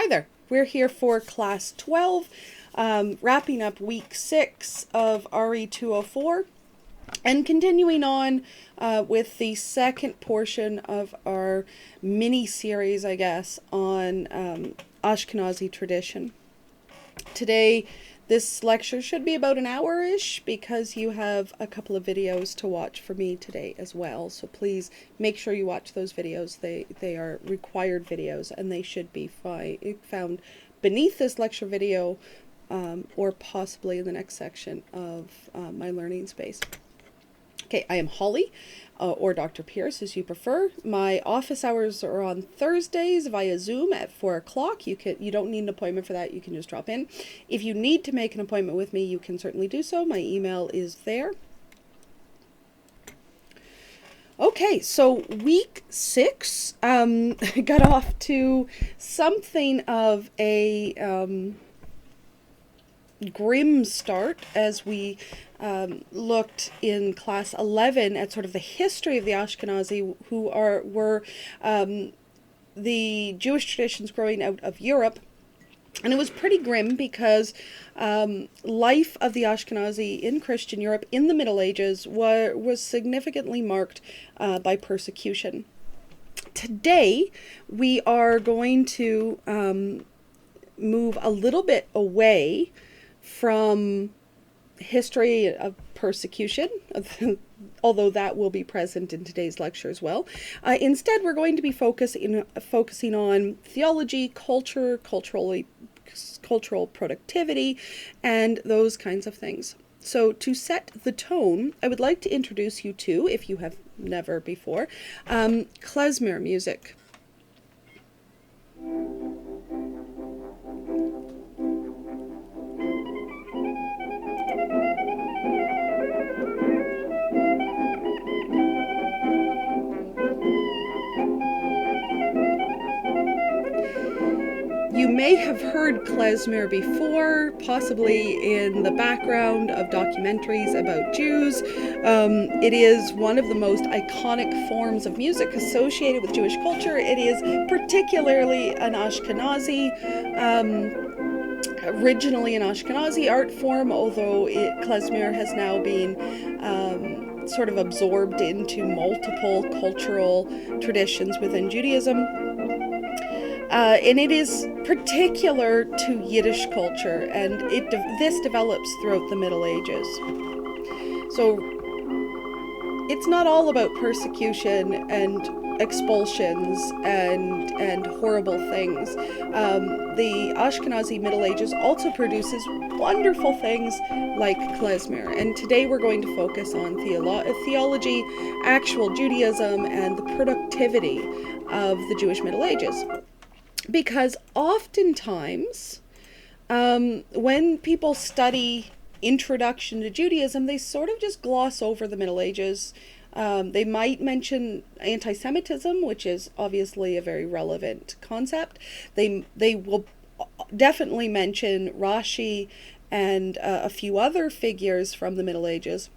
Hi there. We're here for class 12, wrapping up week 6 of RE204 and continuing on with the second portion of our mini-series, I guess, on Ashkenazi tradition. Today, this lecture should be about an hour-ish because you have a couple of videos to watch for me today as well. So please make sure you watch those videos. They are required videos and they should be found beneath this lecture video or possibly in the next section of my learning space. Okay, I am Holly, or Dr. Pierce, as you prefer. My office hours are on Thursdays via Zoom at 4 o'clock. You don't need an appointment for that. You can just drop in. If you need to make an appointment with me, you can certainly do so. My email is there. Okay, so week 6 got off to something of a grim start as we looked in class 11 at sort of the history of the Ashkenazi, who were the Jewish traditions growing out of Europe. And it was pretty grim because life of the Ashkenazi in Christian Europe in the Middle Ages was significantly marked by persecution. Today, we are going to move a little bit away from history of persecution, although that will be present in today's lecture as well. Instead, we're going to be focusing on theology, culture, cultural productivity, and those kinds of things. So to set the tone, I would like to introduce you to, if you have never before, klezmer music. You may have heard klezmer before, possibly in the background of documentaries about Jews. It is one of the most iconic forms of music associated with Jewish culture. It is particularly an Ashkenazi, originally an Ashkenazi art form, although klezmer has now been sort of absorbed into multiple cultural traditions within Judaism. And it is particular to Yiddish culture, and this develops throughout the Middle Ages. So it's not all about persecution and expulsions and horrible things. The Ashkenazi Middle Ages also produces wonderful things like klezmer, and today we're going to focus on theology, actual Judaism, and the productivity of the Jewish Middle Ages. Because oftentimes, when people study introduction to Judaism, they sort of just gloss over the Middle Ages. They might mention anti-Semitism, which is obviously a very relevant concept. They will definitely mention Rashi and a few other figures from the Middle Ages.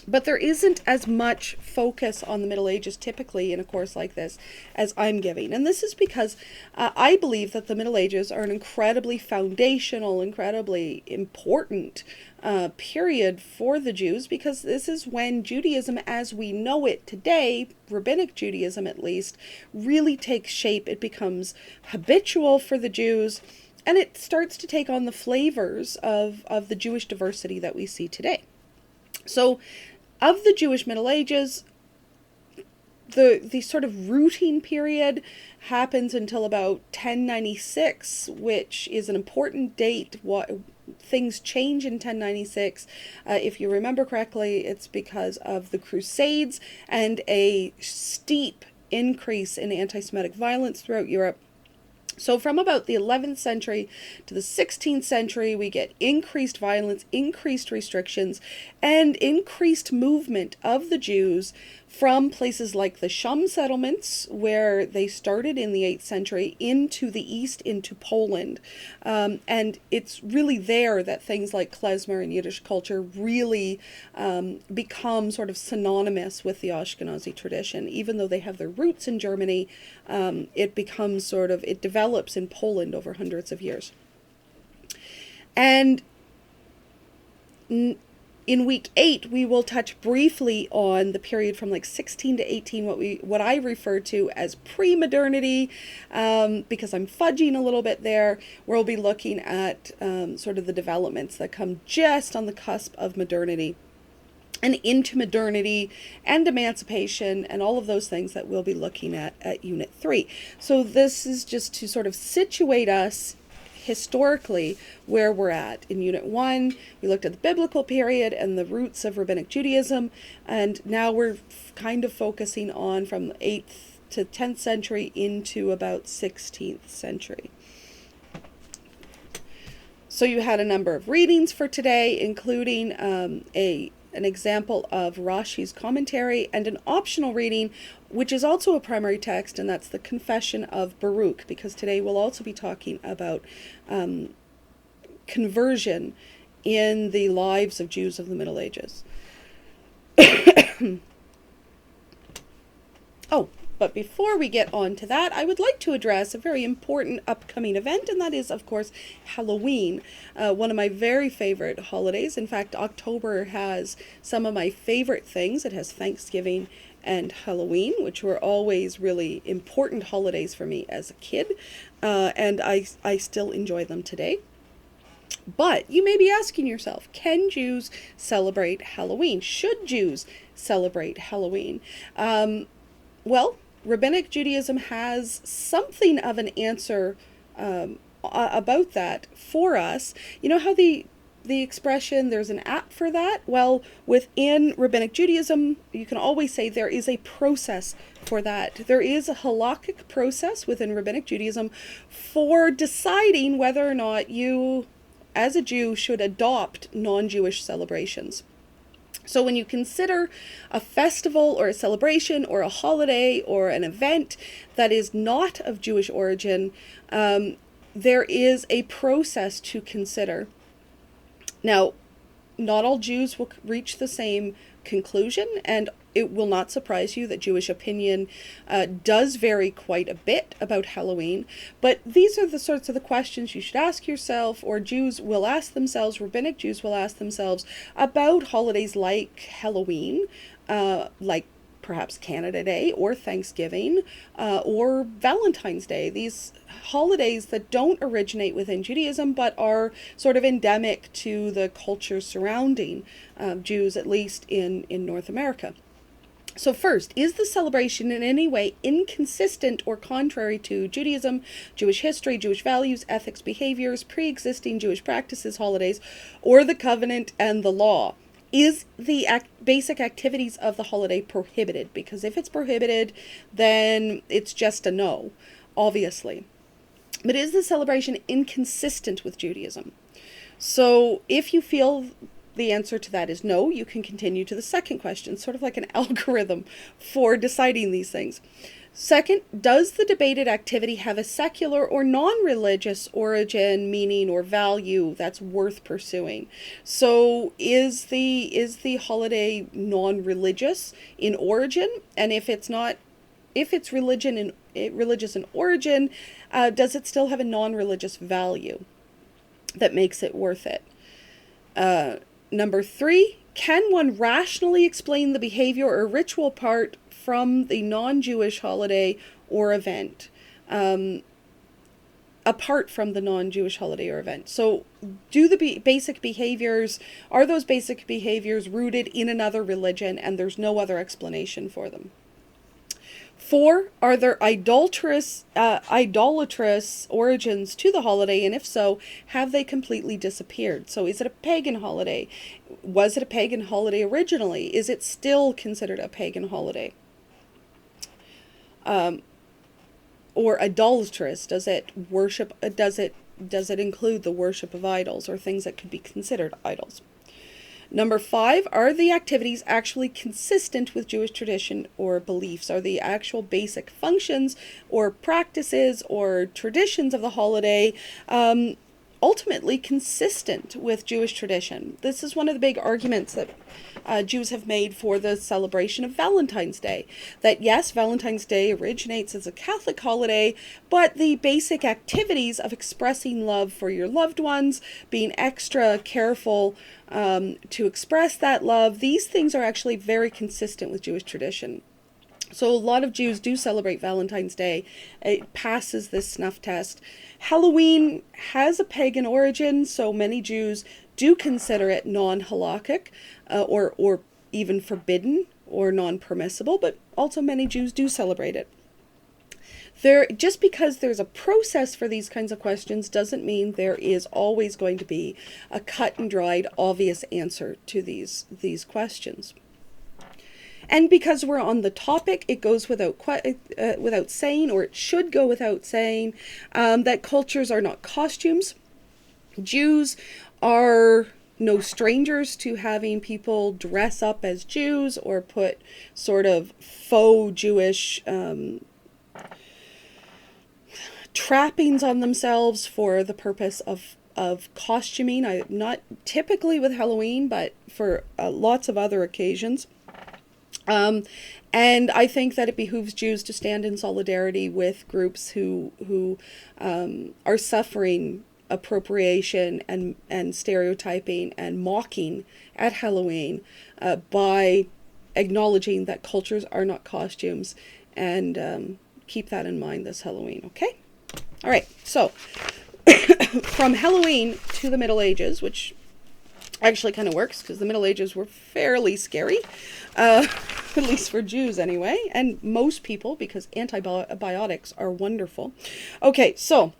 But there isn't as much focus on the Middle Ages typically in a course like this as I'm giving. And this is because I believe that the Middle Ages are an incredibly foundational, incredibly important period for the Jews, because this is when Judaism as we know it today, rabbinic Judaism at least, really takes shape. It becomes habitual for the Jews, and it starts to take on the flavors of the Jewish diversity that we see today. So, of the Jewish Middle Ages, the sort of rooting period happens until about 1096, which is an important date. Things change in 1096. If you remember correctly, it's because of the Crusades and a steep increase in anti-Semitic violence throughout Europe. So from about the 11th century to the 16th century, we get increased violence, increased restrictions, and increased movement of the Jews from places like the Shum settlements, where they started in the 8th century, into the east, into Poland. And it's really there that things like klezmer and Yiddish culture really become sort of synonymous with the Ashkenazi tradition. Even though they have their roots in Germany, it becomes sort of, it develops in Poland over hundreds of years. And in week 8, we will touch briefly on the period from like 16 to 18, what I refer to as pre-modernity, because I'm fudging a little bit there. We'll be looking at sort of the developments that come just on the cusp of modernity, and into modernity and emancipation and all of those things that we'll be looking at Unit 3. So this is just to sort of situate us historically where we're at. In Unit 1, we looked at the biblical period and the roots of Rabbinic Judaism, and now we're kind of focusing on from the 8th to 10th century into about 16th century. So you had a number of readings for today, including an example of Rashi's commentary and an optional reading, which is also a primary text, and that's the Confession of Baruch, because today we'll also be talking about conversion in the lives of Jews of the Middle Ages. Oh, but before we get on to that, I would like to address a very important upcoming event, and that is, of course, Halloween, one of my very favorite holidays. In fact, October has some of my favorite things. It has Thanksgiving and Halloween, which were always really important holidays for me as a kid, and I still enjoy them today. But you may be asking yourself, can Jews celebrate Halloween? Should Jews celebrate Halloween? Well, Rabbinic Judaism has something of an answer about that for us. You know how the expression, there's an app for that? Well, within Rabbinic Judaism, you can always say there is a process for that. There is a halakhic process within Rabbinic Judaism for deciding whether or not you, as a Jew, should adopt non-Jewish celebrations. So when you consider a festival or a celebration or a holiday or an event that is not of Jewish origin, there is a process to consider. Now, not all Jews will reach the same conclusion, and it will not surprise you that Jewish opinion does vary quite a bit about Halloween, but these are the sorts of the questions you should ask yourself, or Jews will ask themselves, Rabbinic Jews will ask themselves about holidays like Halloween, like perhaps Canada Day or Thanksgiving or Valentine's Day. These holidays that don't originate within Judaism but are sort of endemic to the culture surrounding Jews, at least in North America. So first, is the celebration in any way inconsistent or contrary to Judaism, Jewish history, Jewish values, ethics, behaviors, pre-existing Jewish practices, holidays, or the covenant and the law? Is the basic activities of the holiday prohibited? Because if it's prohibited, then it's just a no, obviously. But is the celebration inconsistent with Judaism? So if you feel the answer to that is no, you can continue to the second question, sort of like an algorithm for deciding these things. Second, does the debated activity have a secular or non-religious origin, meaning, or value that's worth pursuing? So is the holiday non-religious in origin? And if it's not, if it's religious in origin, does it still have a non-religious value that makes it worth it? Number 3, can one rationally explain the behavior or ritual part from the non-Jewish holiday or event, apart from the non-Jewish holiday or event? So do the basic behaviors, are those basic behaviors rooted in another religion and there's no other explanation for them? 4, are there idolatrous origins to the holiday, and if so, have they completely disappeared? So is it a pagan holiday? Was it a pagan holiday originally? Is it still considered a pagan holiday? Or idolatrous? Does it include the worship of idols or things that could be considered idols? Number 5, are the activities actually consistent with Jewish tradition or beliefs? Are the actual basic functions or practices or traditions of the holiday ultimately consistent with Jewish tradition? This is one of the big arguments that Jews have made for the celebration of Valentine's Day. That yes, Valentine's Day originates as a Catholic holiday, but the basic activities of expressing love for your loved ones, being extra careful to express that love, these things are actually very consistent with Jewish tradition. So a lot of Jews do celebrate Valentine's Day. It passes this snuff test. Halloween has a pagan origin, so many Jews do consider it non-halakhic or even forbidden or non-permissible, but also many Jews do celebrate it. Just because there's a process for these kinds of questions doesn't mean there is always going to be a cut and dried, obvious answer to these questions. And because we're on the topic, it goes without saying, or it should go without saying, that cultures are not costumes. Jews are no strangers to having people dress up as Jews or put sort of faux Jewish trappings on themselves for the purpose of costuming. Not typically with Halloween, but for lots of other occasions. And I think that it behooves Jews to stand in solidarity with groups who are suffering appropriation and stereotyping and mocking at Halloween by acknowledging that cultures are not costumes, and keep that in mind this Halloween, okay? All right, so from Halloween to the Middle Ages, which actually kind of works because the Middle Ages were fairly scary, at least for Jews anyway, and most people, because antibiotics are wonderful. Okay, so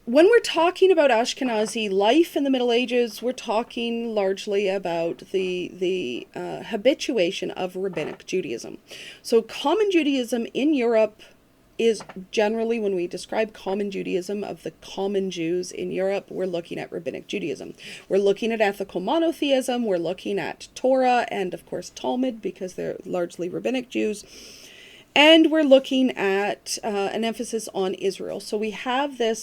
when we're talking about Ashkenazi life in the Middle Ages, we're talking largely about the habituation of Rabbinic Judaism. So common Judaism in Europe is generally, when we describe common Judaism of the common Jews in Europe, we're looking at Rabbinic Judaism. We're looking at ethical monotheism, we're looking at Torah, and of course Talmud, because they're largely Rabbinic Jews. And we're looking at an emphasis on Israel. So we have the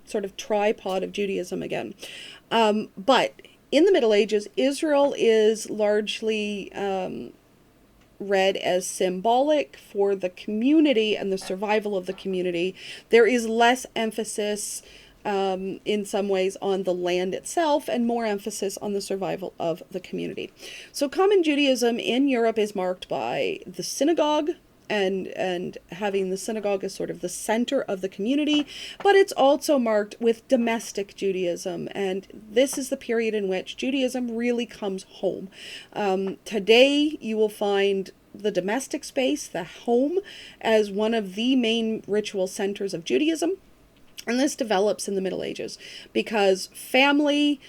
sort of tripod of Judaism again. But in the Middle Ages, Israel is largely read as symbolic for the community and the survival of the community. There is less emphasis in some ways on the land itself and more emphasis on the survival of the community. So common Judaism in Europe is marked by the synagogue and having the synagogue as sort of the center of the community, but it's also marked with domestic Judaism, and this is the period in which Judaism really comes home. Today you will find the domestic space, the home, as one of the main ritual centers of Judaism. And this develops in the Middle Ages because family,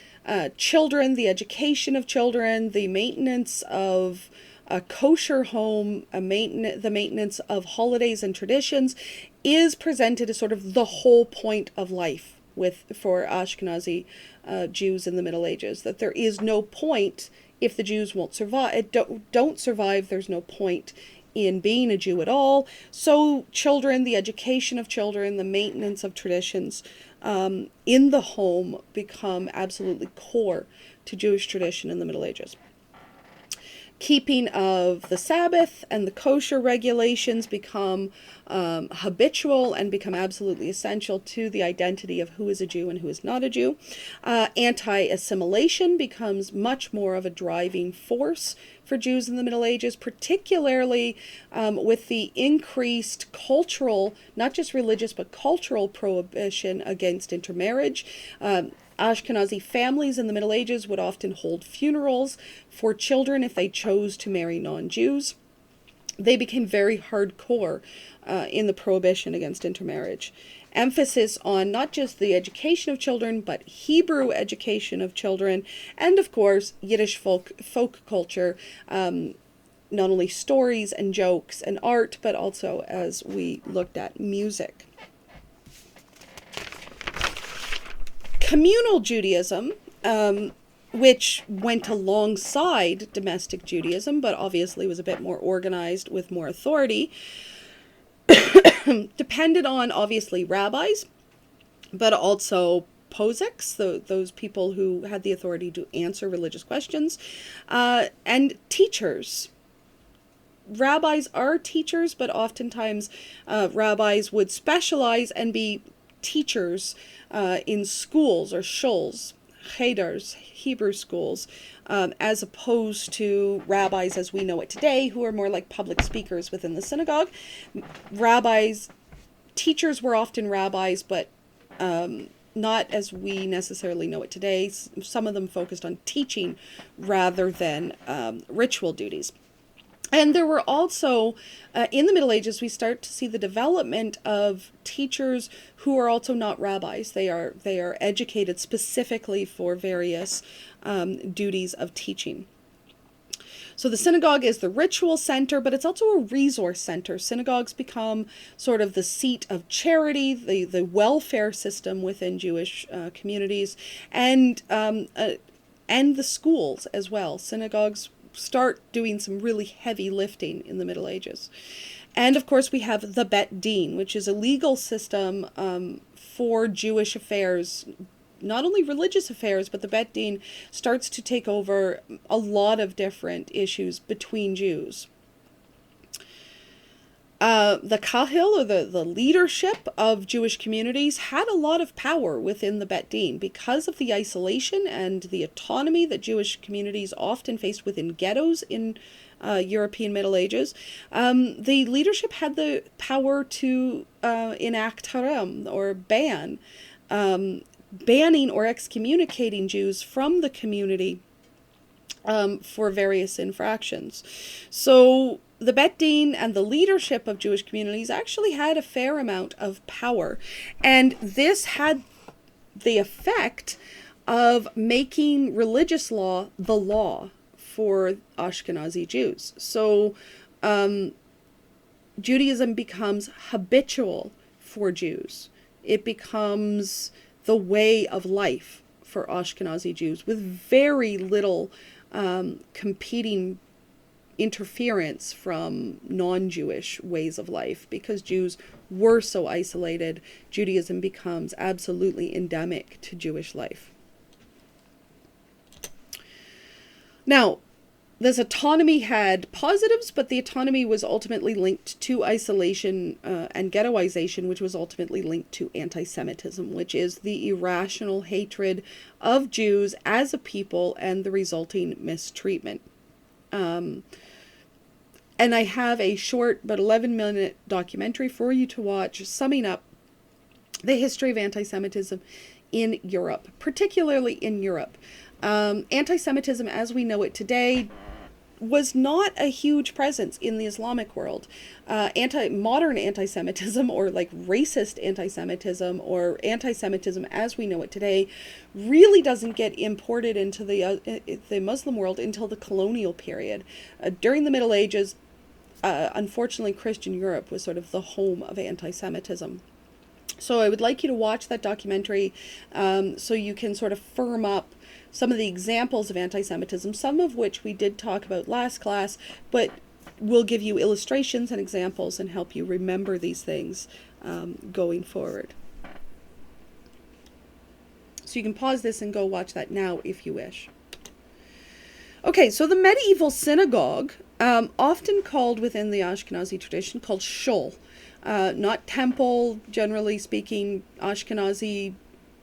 children, the education of children, the maintenance of a kosher home, the maintenance of holidays and traditions is presented as sort of the whole point of life for Ashkenazi Jews in the Middle Ages. That there is no point if the Jews won't survive, don't survive, there's no point in being a Jew at all. So children, the education of children, the maintenance of traditions in the home become absolutely core to Jewish tradition in the Middle Ages. Keeping of the Sabbath and the kosher regulations become habitual and become absolutely essential to the identity of who is a Jew and who is not a Jew. Anti-assimilation becomes much more of a driving force for Jews in the Middle Ages, particularly with the increased cultural, not just religious, but cultural prohibition against intermarriage. Ashkenazi families in the Middle Ages would often hold funerals for children if they chose to marry non-Jews. They became very hardcore in the prohibition against intermarriage. Emphasis on not just the education of children, but Hebrew education of children, and of course Yiddish folk culture, not only stories and jokes and art, but also, as we looked at, music. Communal Judaism, which went alongside domestic Judaism, but obviously was a bit more organized with more authority, depended on, obviously, rabbis, but also poseks, those people who had the authority to answer religious questions, and teachers. Rabbis are teachers, but oftentimes rabbis would specialize and be teachers in schools or shuls, cheder, Hebrew schools, as opposed to rabbis as we know it today, who are more like public speakers within the synagogue. Teachers were often rabbis, but not as we necessarily know it today. Some of them focused on teaching rather than ritual duties. And there were also, in the Middle Ages, we start to see the development of teachers who are also not rabbis. They are educated specifically for various duties of teaching. So the synagogue is the ritual center, but it's also a resource center. Synagogues become sort of the seat of charity, the welfare system within Jewish communities, and the schools as well. Synagogues start doing some really heavy lifting in the Middle Ages. And of course we have the Bet Din, which is a legal system for Jewish affairs, not only religious affairs, but the Bet Din starts to take over a lot of different issues between Jews. The kahil, or the leadership of Jewish communities, had a lot of power within the Bet Din because of the isolation and the autonomy that Jewish communities often faced within ghettos in European Middle Ages. The leadership had the power to enact haram, or banning or excommunicating Jews from the community for various infractions. So the Bet Din and the leadership of Jewish communities actually had a fair amount of power. And this had the effect of making religious law the law for Ashkenazi Jews. So Judaism becomes habitual for Jews. It becomes the way of life for Ashkenazi Jews, with very little competing interference from non-Jewish ways of life. Because Jews were so isolated, Judaism becomes absolutely endemic to Jewish life. Now, this autonomy had positives, but the autonomy was ultimately linked to isolation and ghettoization, which was ultimately linked to anti-Semitism, which is the irrational hatred of Jews as a people and the resulting mistreatment. And I have a short but 11-minute documentary for you to watch summing up the history of anti-Semitism in Europe, particularly in Europe. Anti-Semitism as we know it today was not a huge presence in the Islamic world. Modern anti-Semitism, or like racist anti-Semitism, or anti-Semitism as we know it today, really doesn't get imported into the Muslim world until the colonial period. During the Middle Ages, unfortunately, Christian Europe was sort of the home of anti-Semitism. So I would like you to watch that documentary so you can sort of firm up some of the examples of anti-Semitism, some of which we did talk about last class, but we'll give you illustrations and examples and help you remember these things going forward. So you can pause this and go watch that now if you wish. Okay, so the medieval synagogue, often called within the Ashkenazi tradition, called shul, not temple. Generally speaking, Ashkenazi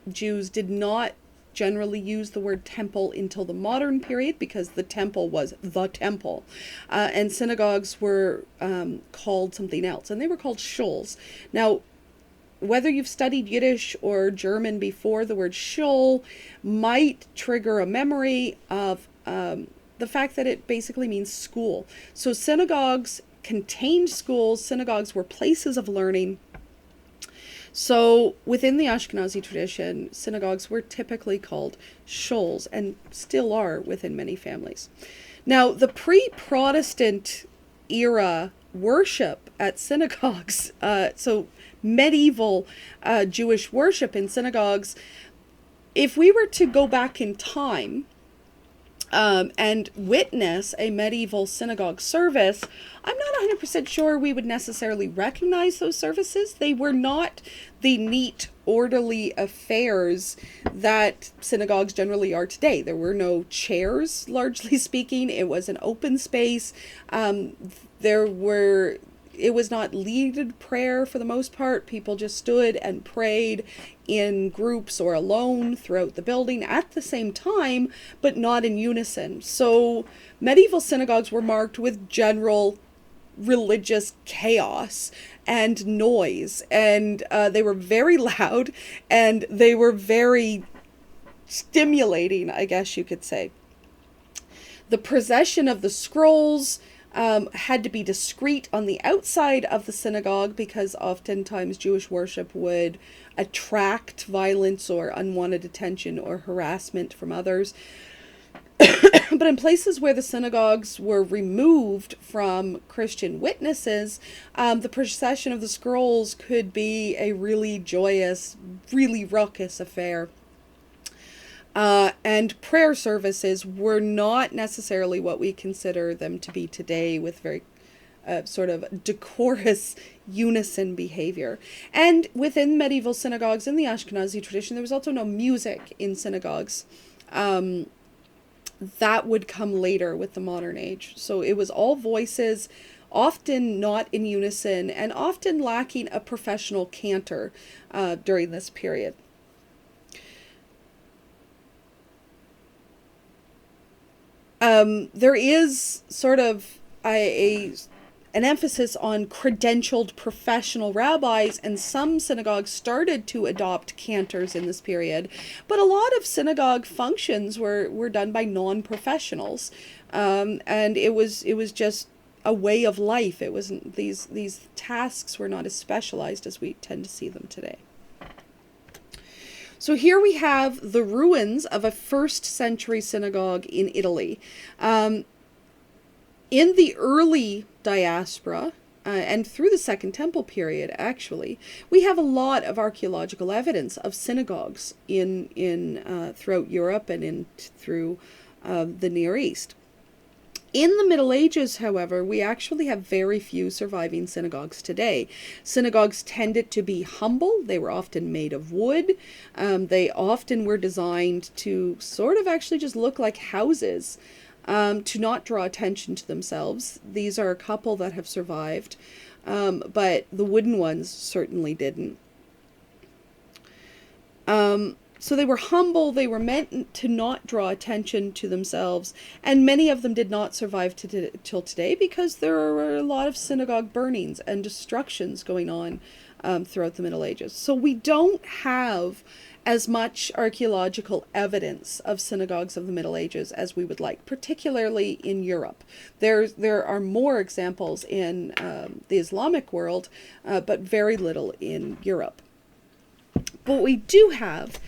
Jews did not generally use the word temple until the modern period, because the temple was the temple, and synagogues were called something else, and they were called shuls. Now, whether you've studied Yiddish or German before, the word shul might trigger a memory of the fact that it basically means school. So synagogues contained schools. Synagogues were places of learning. So within the Ashkenazi tradition, synagogues were typically called shuls, and still are within many families. Now, the pre-Protestant era worship at synagogues, so medieval Jewish worship in synagogues, if we were to go back in time and witness a medieval synagogue service, I'm not 100% sure we would necessarily recognize those services. They were not the neat, orderly affairs that synagogues generally are today. There were no chairs, largely speaking. It was an open space. It was not leaded prayer for the most part. People just stood and prayed in groups or alone throughout the building at the same time, but not in unison. So medieval synagogues were marked with general religious chaos and noise, and they were very loud, and they were very stimulating, I guess you could say. The procession of the scrolls had to be discreet on the outside of the synagogue, because oftentimes Jewish worship would attract violence or unwanted attention or harassment from others. But in places where the synagogues were removed from Christian witnesses, the procession of the scrolls could be a really joyous, really raucous affair. And prayer services were not necessarily what we consider them to be today, with very sort of decorous unison behavior. And within medieval synagogues in the Ashkenazi tradition, there was also no music in synagogues. That would come later with the modern age. So it was all voices, often not in unison, and often lacking a professional cantor during this period. There is sort of an emphasis on credentialed professional rabbis, and some synagogues started to adopt cantors in this period, but a lot of synagogue functions were done by non-professionals, and it was just a way of life. It wasn't, these tasks were not as specialized as we tend to see them today. So here we have the ruins of a 1st century synagogue in Italy. In the early diaspora, and through the Second Temple period, actually, we have a lot of archaeological evidence of synagogues in throughout Europe and through the Near East. In the Middle Ages, however, we actually have very few surviving synagogues today. Synagogues tended to be humble. They were often made of wood. They often were designed to sort of actually just look like houses, to not draw attention to themselves. These are a couple that have survived, but the wooden ones certainly didn't. So they were humble, they were meant to not draw attention to themselves, and many of them did not survive till today, because there were a lot of synagogue burnings and destructions going on throughout the Middle Ages. So we don't have as much archaeological evidence of synagogues of the Middle Ages as we would like, particularly in Europe. There are more examples in the Islamic world, but very little in Europe. But what we do have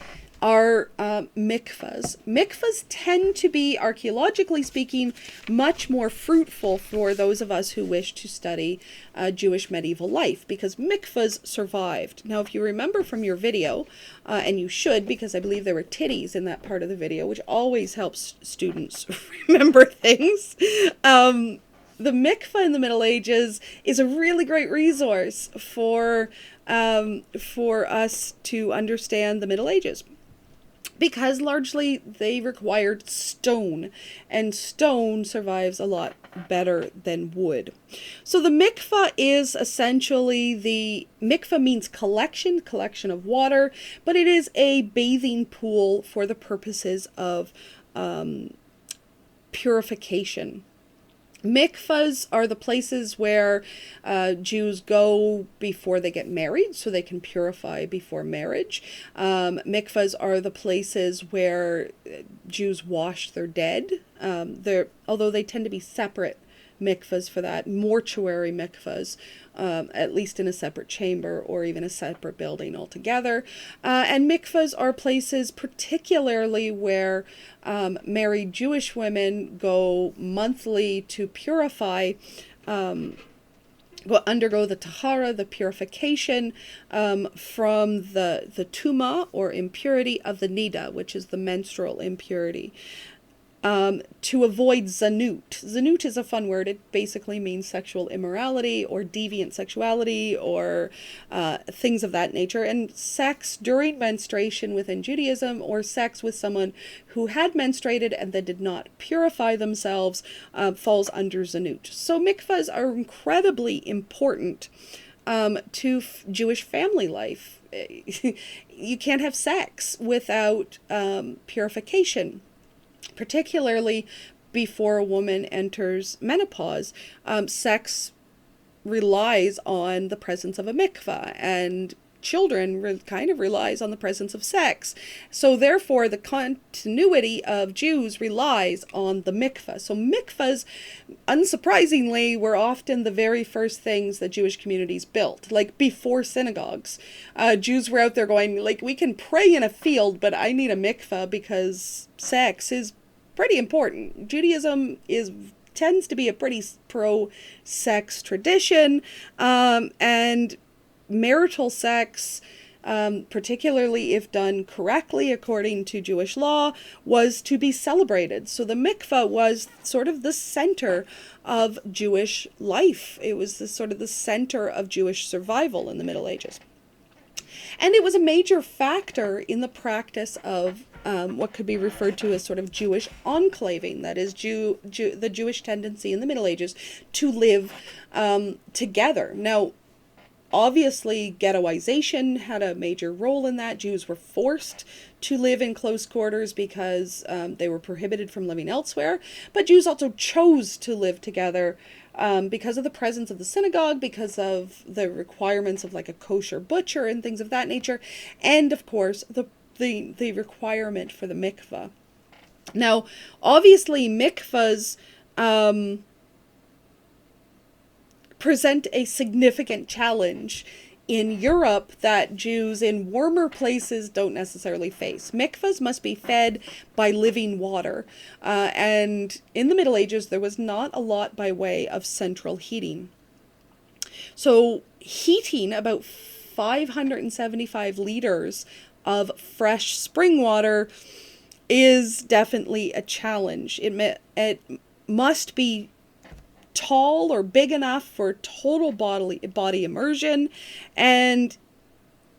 are mikvahs. Mikvahs tend to be, archaeologically speaking, much more fruitful for those of us who wish to study Jewish medieval life, because mikvahs survived. Now, if you remember from your video, and you should, because I believe there were titties in that part of the video, which always helps students remember things, the mikvah in the Middle Ages is a really great resource for us to understand the Middle Ages, because largely they required stone, and stone survives a lot better than wood. So the mikvah is essentially, mikvah means collection of water, but it is a bathing pool for the purposes of purification. Mikvahs are the places where Jews go before they get married, so they can purify before marriage. Mikvahs are the places where Jews wash their dead. Although they tend to be separate mikvahs for that, mortuary mikvahs, at least in a separate chamber or even a separate building altogether. And mikvahs are places particularly where married Jewish women go monthly to purify undergo the tahara, the purification from the tuma, or impurity of the nida, which is the menstrual impurity. To avoid zanut. Zanut is a fun word. It basically means sexual immorality or deviant sexuality, or things of that nature. And sex during menstruation within Judaism, or sex with someone who had menstruated and then did not purify themselves, falls under zanut. So mikvahs are incredibly important to Jewish family life. You can't have sex without purification, particularly before a woman enters menopause. Sex relies on the presence of a mikvah, and children kind of relies on the presence of sex. So therefore, the continuity of Jews relies on the mikvah. So mikvahs, unsurprisingly, were often the very first things that Jewish communities built, like before synagogues. Jews were out there going, like, we can pray in a field, but I need a mikvah because sex is pretty important. Judaism tends to be a pretty pro-sex tradition, and marital sex, particularly if done correctly according to Jewish law, was to be celebrated. So the mikvah was sort of the center of Jewish life. It was the center of Jewish survival in the Middle Ages. And it was a major factor in the practice of what could be referred to as sort of Jewish enclaving, that is, the Jewish tendency in the Middle Ages to live together. Now, obviously, ghettoization had a major role in that. Jews were forced to live in close quarters because they were prohibited from living elsewhere. But Jews also chose to live together because of the presence of the synagogue, because of the requirements of like a kosher butcher and things of that nature, and of course the requirement for the mikvah. Now, obviously, mikvahs present a significant challenge in Europe that Jews in warmer places don't necessarily face. Mikvahs must be fed by living water, and in the Middle Ages there was not a lot by way of central heating. So heating about 575 liters of fresh spring water is definitely a challenge. It must be tall or big enough for total body immersion, and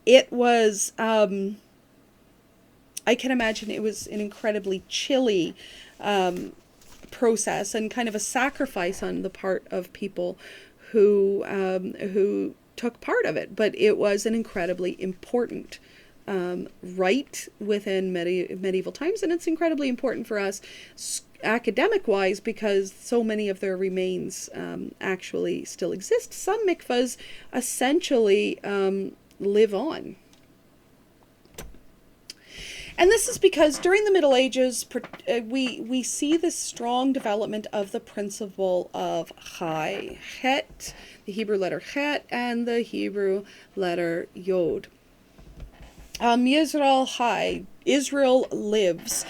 it was I can imagine it was an incredibly chilly process, and kind of a sacrifice on the part of people who took part of it. But it was an incredibly important rite within medieval times, and it's incredibly important for us academic-wise because so many of their remains actually still exist. Some mikvahs essentially live on. And this is because during the Middle Ages, we see this strong development of the principle of chai, het, the Hebrew letter het, and the Hebrew letter yod. Yisrael chai, Israel lives.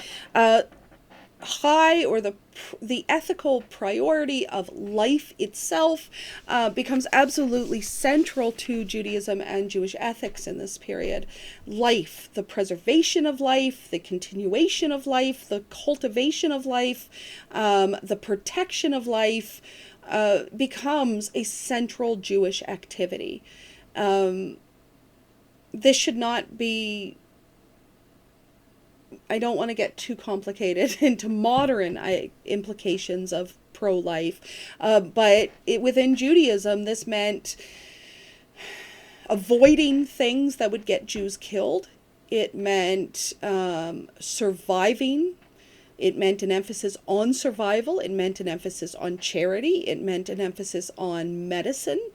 Chai, or the ethical priority of life itself, becomes absolutely central to Judaism and Jewish ethics in this period. Life, the preservation of life, the continuation of life, the cultivation of life, the protection of life, becomes a central Jewish activity. This should not be, I don't want to get too complicated into modern implications of pro-life, but within Judaism, this meant avoiding things that would get Jews killed. It meant surviving. It meant an emphasis on survival. It meant an emphasis on charity. It meant an emphasis on medicine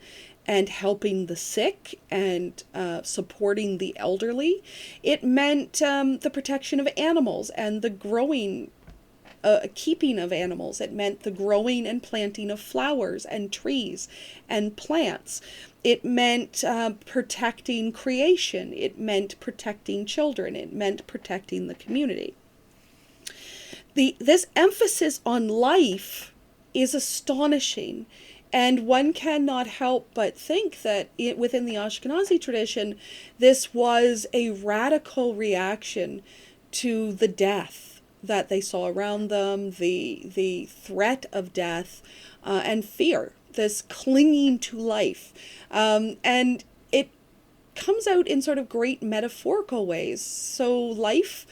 and helping the sick and supporting the elderly. It meant the protection of animals and the growing, keeping of animals. It meant the growing and planting of flowers and trees and plants. It meant protecting creation. It meant protecting children. It meant protecting the community. This emphasis on life is astonishing. And one cannot help but think that within the Ashkenazi tradition, this was a radical reaction to the death that they saw around them, the threat of death, and fear, this clinging to life. And it comes out in sort of great metaphorical ways. So life,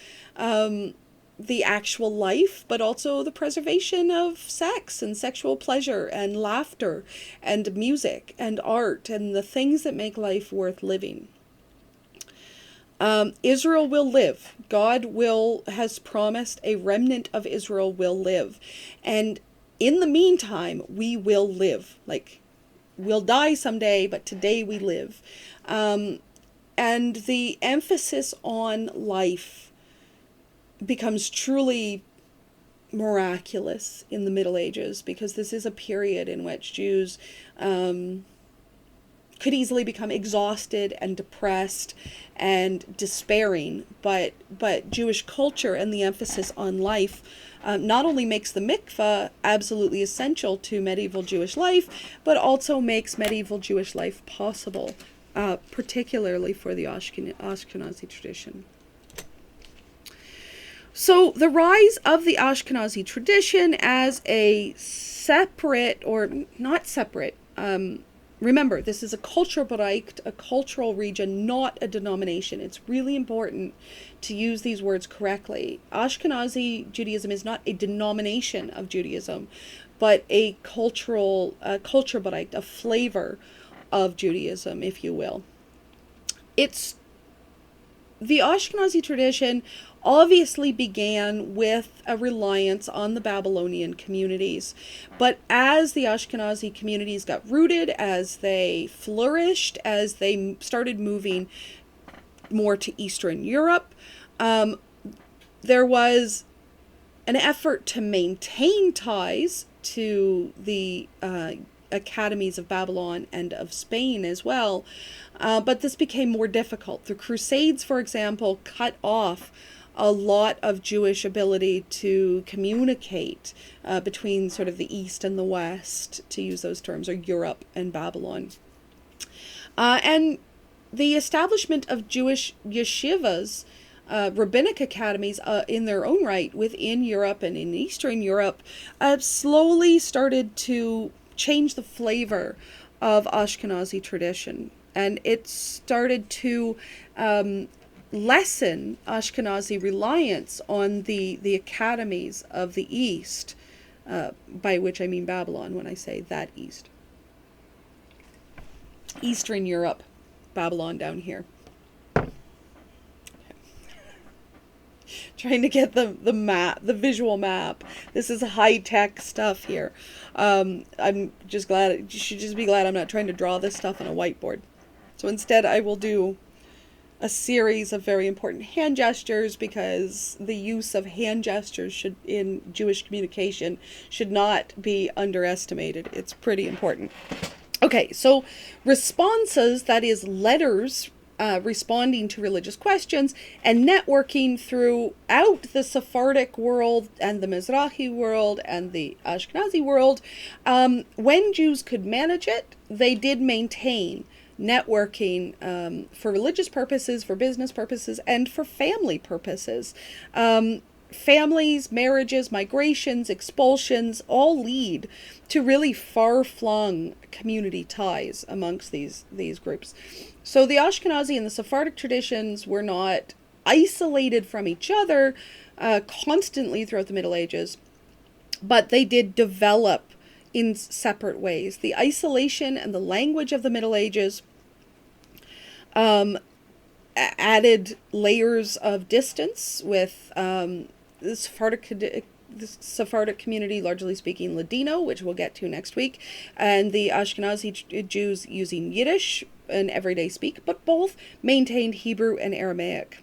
the actual life, but also the preservation of sex and sexual pleasure and laughter and music and art and the things that make life worth living. Israel will live. God has promised a remnant of Israel will live. And in the meantime, we will live. Like, we'll die someday, but today we live. And the emphasis on life becomes truly miraculous in the Middle Ages, because this is a period in which Jews could easily become exhausted and depressed and despairing, but Jewish culture and the emphasis on life not only makes the mikveh absolutely essential to medieval Jewish life, but also makes medieval Jewish life possible, particularly for the Ashkenazi tradition. So the rise of the Ashkenazi tradition as a separate, or not separate, remember, this is a Kulturbereich, a cultural region, not a denomination. It's really important to use these words correctly. Ashkenazi Judaism is not a denomination of Judaism, but a Kulturbereich, a flavor of Judaism, if you will. It's the Ashkenazi tradition obviously began with a reliance on the Babylonian communities. But as the Ashkenazi communities got rooted, as they flourished, as they started moving more to Eastern Europe, there was an effort to maintain ties to the academies of Babylon and of Spain as well. But this became more difficult. The Crusades, for example, cut off a lot of Jewish ability to communicate between sort of the East and the West, to use those terms, or Europe and Babylon. And the establishment of Jewish yeshivas, rabbinic academies in their own right within Europe and in Eastern Europe, slowly started to change the flavor of Ashkenazi tradition. And it started to lessen Ashkenazi reliance on the academies of the East, by which I mean Babylon when I say that East. Eastern Europe, Babylon down here. Trying to get the map, the visual map. This is high-tech stuff here. I'm just glad, you should just be glad I'm not trying to draw this stuff on a whiteboard. So instead I will do a series of very important hand gestures, because the use of hand gestures in Jewish communication should not be underestimated. It's pretty important. Okay, so responses, that is letters responding to religious questions, and networking throughout the Sephardic world and the Mizrahi world and the Ashkenazi world. When Jews could manage it, they did maintain networking for religious purposes, for business purposes, and for family purposes. Families, marriages, migrations, expulsions all lead to really far-flung community ties amongst these groups. So the Ashkenazi and the Sephardic traditions were not isolated from each other constantly throughout the Middle Ages, but they did develop in separate ways. The isolation and the language of the Middle Ages added layers of distance with the Sephardic community, largely speaking Ladino, which we'll get to next week, and the Ashkenazi Jews using Yiddish in everyday speak, but both maintained Hebrew and Aramaic.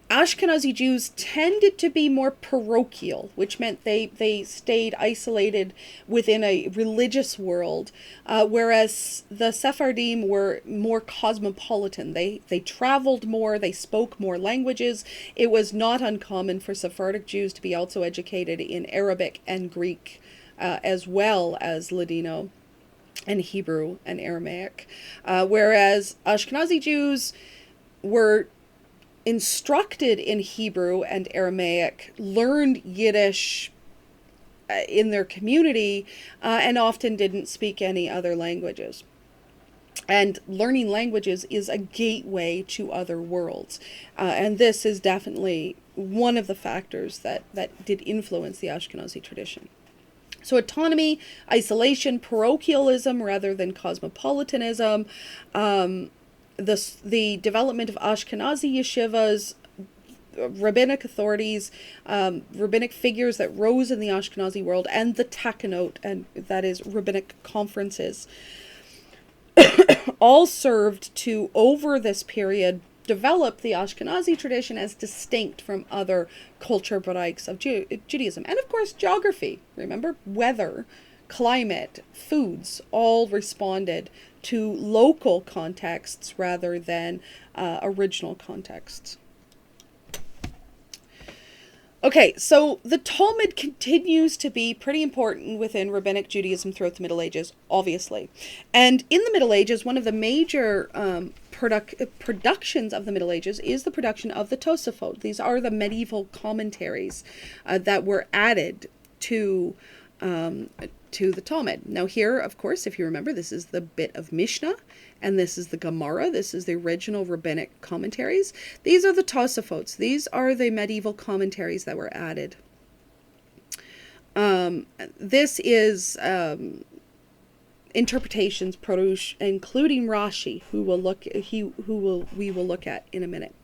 Ashkenazi Jews tended to be more parochial, which meant they stayed isolated within a religious world, whereas the Sephardim were more cosmopolitan. They traveled more, they spoke more languages. It was not uncommon for Sephardic Jews to be also educated in Arabic and Greek, as well as Ladino and Hebrew and Aramaic, whereas Ashkenazi Jews were instructed in Hebrew and Aramaic, learned Yiddish in their community, and often didn't speak any other languages. And learning languages is a gateway to other worlds. And this is definitely one of the factors that did influence the Ashkenazi tradition. So autonomy, isolation, parochialism rather than cosmopolitanism, the development of Ashkenazi yeshivas, rabbinic authorities, rabbinic figures that rose in the Ashkenazi world, and the takanot, and that is rabbinic conferences, all served to, over this period, develop the Ashkenazi tradition as distinct from other culture bereichs of Judaism. And of course, geography. Remember, weather, climate, foods, all responded to local contexts rather than original contexts. Okay, so the Talmud continues to be pretty important within Rabbinic Judaism throughout the Middle Ages, obviously. And in the Middle Ages, one of the major productions of the Middle Ages is the production of the Tosafot. These are the medieval commentaries that were added to the Talmud. Now here, of course, if you remember, this is the bit of Mishnah, and this is the Gemara. This is the original rabbinic commentaries. These are the Tosafots. These are the medieval commentaries that were added. This is interpretations, including Rashi, we will look at in a minute.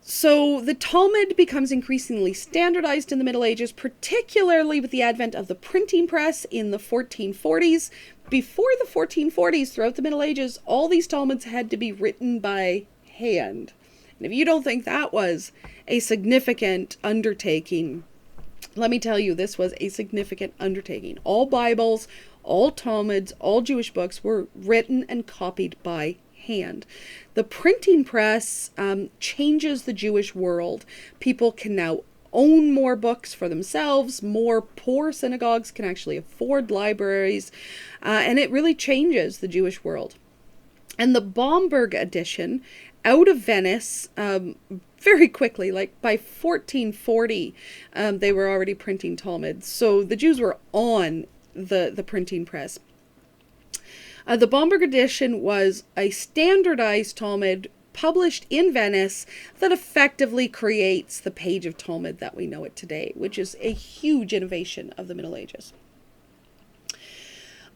So the Talmud becomes increasingly standardized in the Middle Ages, particularly with the advent of the printing press in the 1440s. Before the 1440s, throughout the Middle Ages, all these Talmuds had to be written by hand. And if you don't think that was a significant undertaking, let me tell you, this was a significant undertaking. All Bibles, all Talmuds, all Jewish books were written and copied by hand. The printing press changes the Jewish world. People can now own more books for themselves. More poor synagogues can actually afford libraries. And it really changes the Jewish world. And the Bomberg edition out of Venice very quickly, like by 1440, they were already printing Talmud. So the Jews were on the printing press. The Bomberg edition was a standardized Talmud published in Venice that effectively creates the page of Talmud that we know it today, which is a huge innovation of the Middle Ages.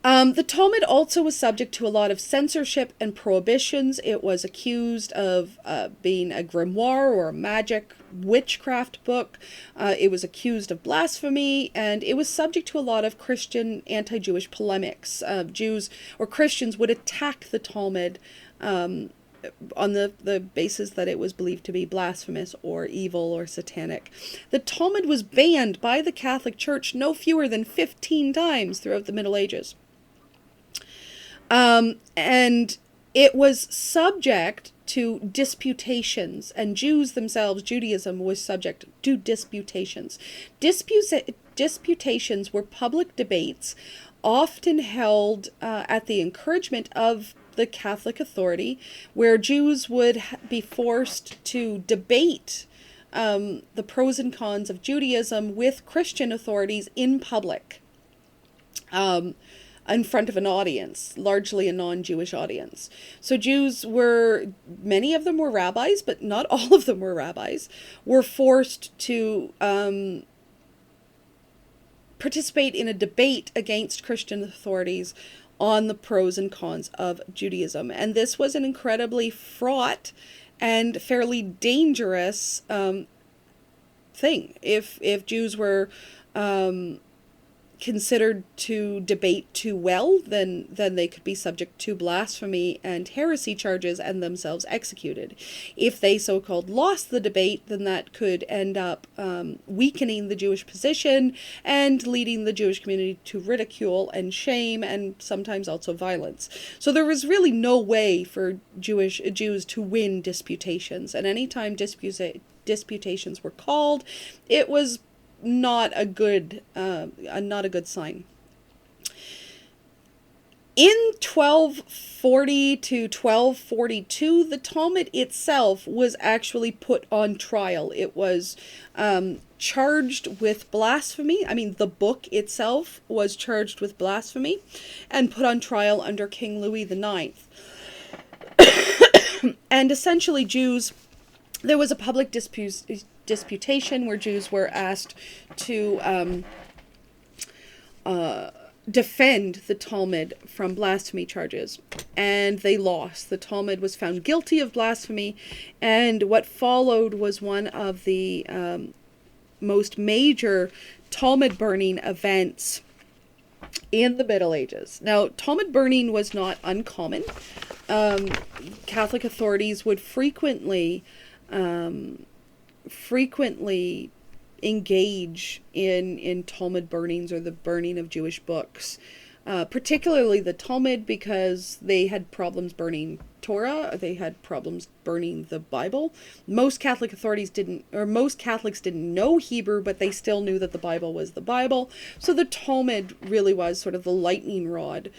The Talmud also was subject to a lot of censorship and prohibitions. It was accused of being a grimoire or a magic witchcraft book. It was accused of blasphemy, and it was subject to a lot of Christian anti-Jewish polemics. Jews or Christians would attack the Talmud on the basis that it was believed to be blasphemous or evil or satanic. The Talmud was banned by the Catholic Church no fewer than 15 times throughout the Middle Ages. And it was subject to disputations, and Jews themselves, Judaism was subject to disputations. Disputations were public debates, often held at the encouragement of the Catholic authority, where Jews would be forced to debate the pros and cons of Judaism with Christian authorities in public. In front of an audience, largely a non-Jewish audience. So Jews many of them were rabbis, but not all of them were rabbis, were forced to participate in a debate against Christian authorities on the pros and cons of Judaism. And this was an incredibly fraught and fairly dangerous thing. If Jews were considered to debate too well, then they could be subject to blasphemy and heresy charges and themselves executed. If they so-called lost the debate, then that could end up weakening the Jewish position and leading the Jewish community to ridicule and shame and sometimes also violence. So there was really no way for Jews to win disputations, and anytime disputations were called, it was not a good sign. In 1240 to 1242, the Talmud itself was actually put on trial. It was charged with blasphemy. I mean, the book itself was charged with blasphemy and put on trial under King Louis IX. And essentially there was a public disputation where Jews were asked to defend the Talmud from blasphemy charges, and they lost. The Talmud was found guilty of blasphemy, and what followed was one of the most major Talmud burning events in the Middle Ages. Now, Talmud burning was not uncommon. Catholic authorities would frequently engage in Talmud burnings or the burning of Jewish books, particularly the Talmud, because they had problems burning Torah. They had problems burning the Bible. Most Catholics didn't know Hebrew, but they still knew that the Bible was the Bible. So the Talmud really was sort of the lightning rod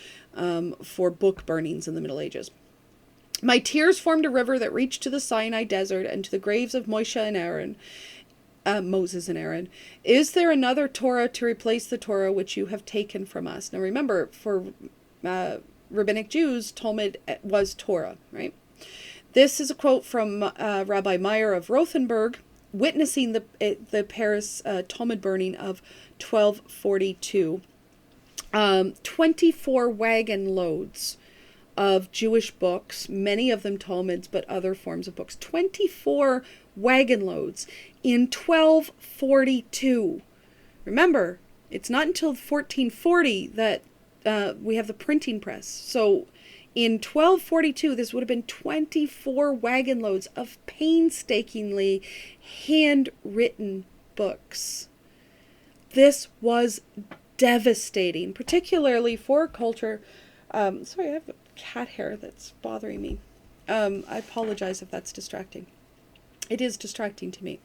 for book burnings in the Middle Ages. My tears formed a river that reached to the Sinai desert and to the graves of Moses and Aaron. Is there another Torah to replace the Torah which you have taken from us? Now remember, for rabbinic Jews, Talmud was Torah, right? This is a quote from Rabbi Meyer of Rothenburg, witnessing the Paris Talmud burning of 1242. 24 wagon loads of Jewish books, many of them Talmuds, but other forms of books. 24 wagon loads in 1242. Remember, it's not until 1440 that we have the printing press. So in 1242, this would have been 24 wagon loads of painstakingly handwritten books. This was devastating, particularly for a culture. Sorry, I have cat hair that's bothering me. I apologize if that's distracting. It is distracting to me.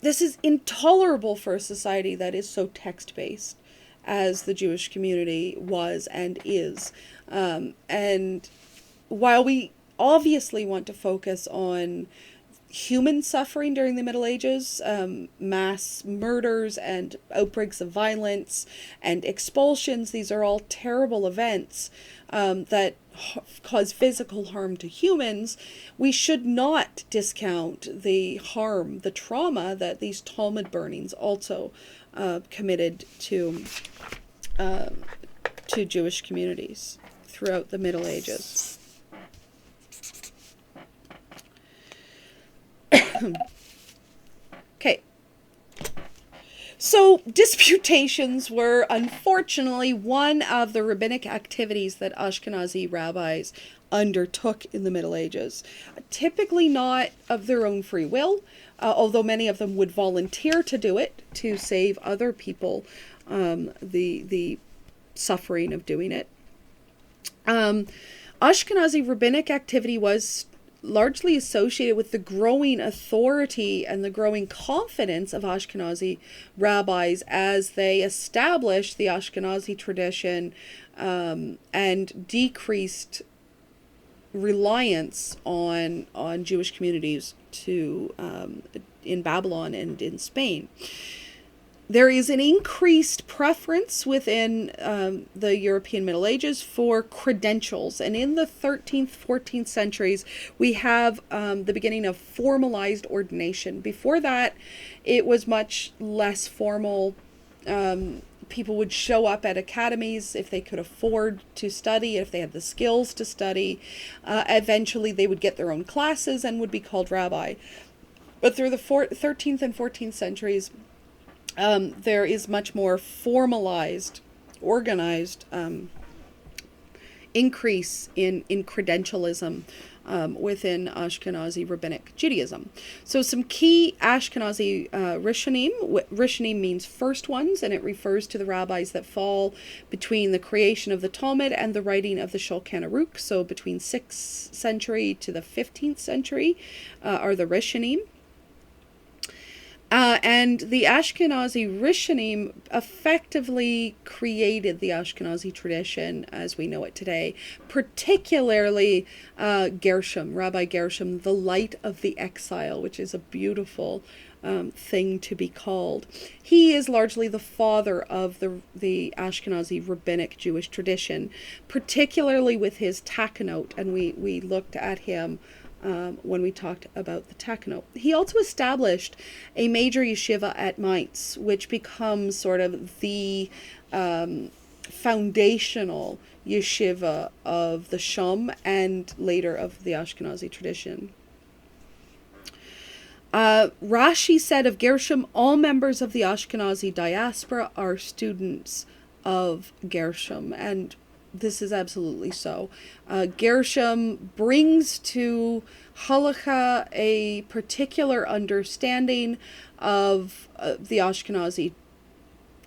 This is intolerable for a society that is so text-based as the Jewish community was and is. And while we obviously want to focus on human suffering during the Middle Ages, mass murders and outbreaks of violence and expulsions, these are all terrible events that cause physical harm to humans. We should not discount the harm, the trauma that these Talmud burnings also committed to Jewish communities throughout the Middle Ages. Okay. So disputations were unfortunately one of the rabbinic activities that Ashkenazi rabbis undertook in the Middle Ages. Typically not of their own free will, although many of them would volunteer to do it to save other people the suffering of doing it. Ashkenazi rabbinic activity was largely associated with the growing authority and the growing confidence of Ashkenazi rabbis as they established the Ashkenazi tradition and decreased reliance on Jewish communities in Babylon and in Spain. There is an increased preference within the European Middle Ages for credentials. And in the 13th, 14th centuries, we have the beginning of formalized ordination. Before that, it was much less formal. People would show up at academies if they could afford to study, if they had the skills to study. Eventually, they would get their own classes and would be called rabbi. But through the 13th and 14th centuries, There is much more formalized, organized increase in credentialism within Ashkenazi rabbinic Judaism. So some key Ashkenazi Rishonim. Rishonim means first ones, and it refers to the rabbis that fall between the creation of the Talmud and the writing of the Shulchan Aruch. So between 6th century to the 15th century are the Rishonim. And the Ashkenazi Rishonim effectively created the Ashkenazi tradition as we know it today, particularly Gershom, Rabbi Gershom, the light of the exile, which is a beautiful thing to be called. He is largely the father of the Ashkenazi rabbinic Jewish tradition, particularly with his Takanot, and we looked at him when we talked about the Takanot. He also established a major yeshiva at Mainz, which becomes sort of the foundational yeshiva of the Shum and later of the Ashkenazi tradition. Rashi said of Gershom, all members of the Ashkenazi diaspora are students of Gershom, and this is absolutely so. Gershom brings to Halakha a particular understanding of the Ashkenazi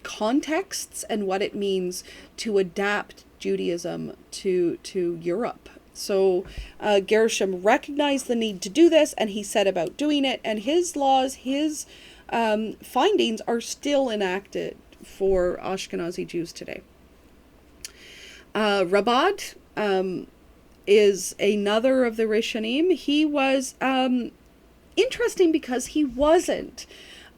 contexts and what it means to adapt Judaism to Europe. So Gershom recognized the need to do this, and he set about doing it, and his laws, his findings are still enacted for Ashkenazi Jews today. Rabad is another of the Rishonim. He was interesting because he wasn't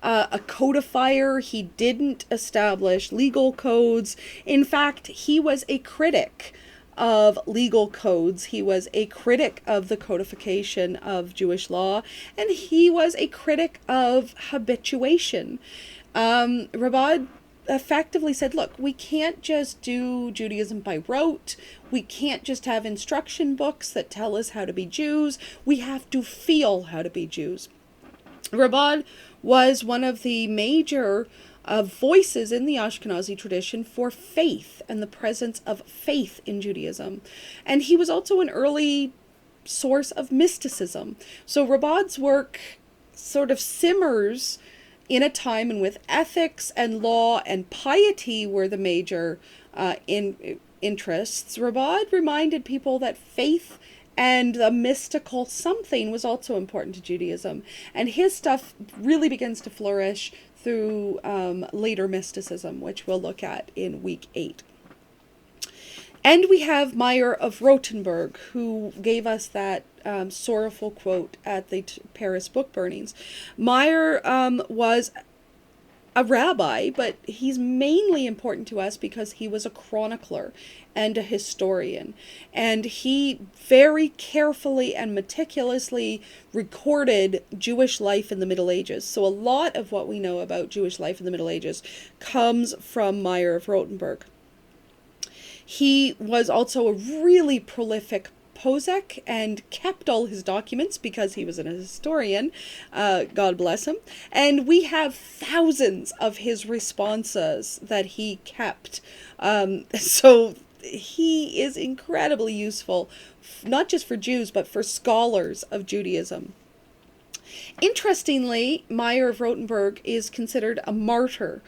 a codifier. He didn't establish legal codes. In fact, he was a critic of legal codes. He was a critic of the codification of Jewish law, and he was a critic of habituation. Rabad effectively said, look, we can't just do Judaism by rote. We can't just have instruction books that tell us how to be Jews. We have to feel how to be Jews. Rabad was one of the major voices in the Ashkenazi tradition for faith and the presence of faith in Judaism. And he was also an early source of mysticism. So Rabad's work sort of simmers in a time in which ethics and law and piety were the major interests. Rabad reminded people that faith and the mystical something was also important to Judaism. And his stuff really begins to flourish through later mysticism, which we'll look at in week 8. And we have Meyer of Rothenburg, who gave us that sorrowful quote at the Paris book burnings. Meyer was a rabbi, but he's mainly important to us because he was a chronicler and a historian. And he very carefully and meticulously recorded Jewish life in the Middle Ages. So a lot of what we know about Jewish life in the Middle Ages comes from Meyer of Rothenburg. He was also a really prolific posek and kept all his documents because he was an historian, God bless him. And we have thousands of his responses that he kept. So he is incredibly useful, not just for Jews, but for scholars of Judaism. Interestingly, Meyer of Rothenburg is considered a martyr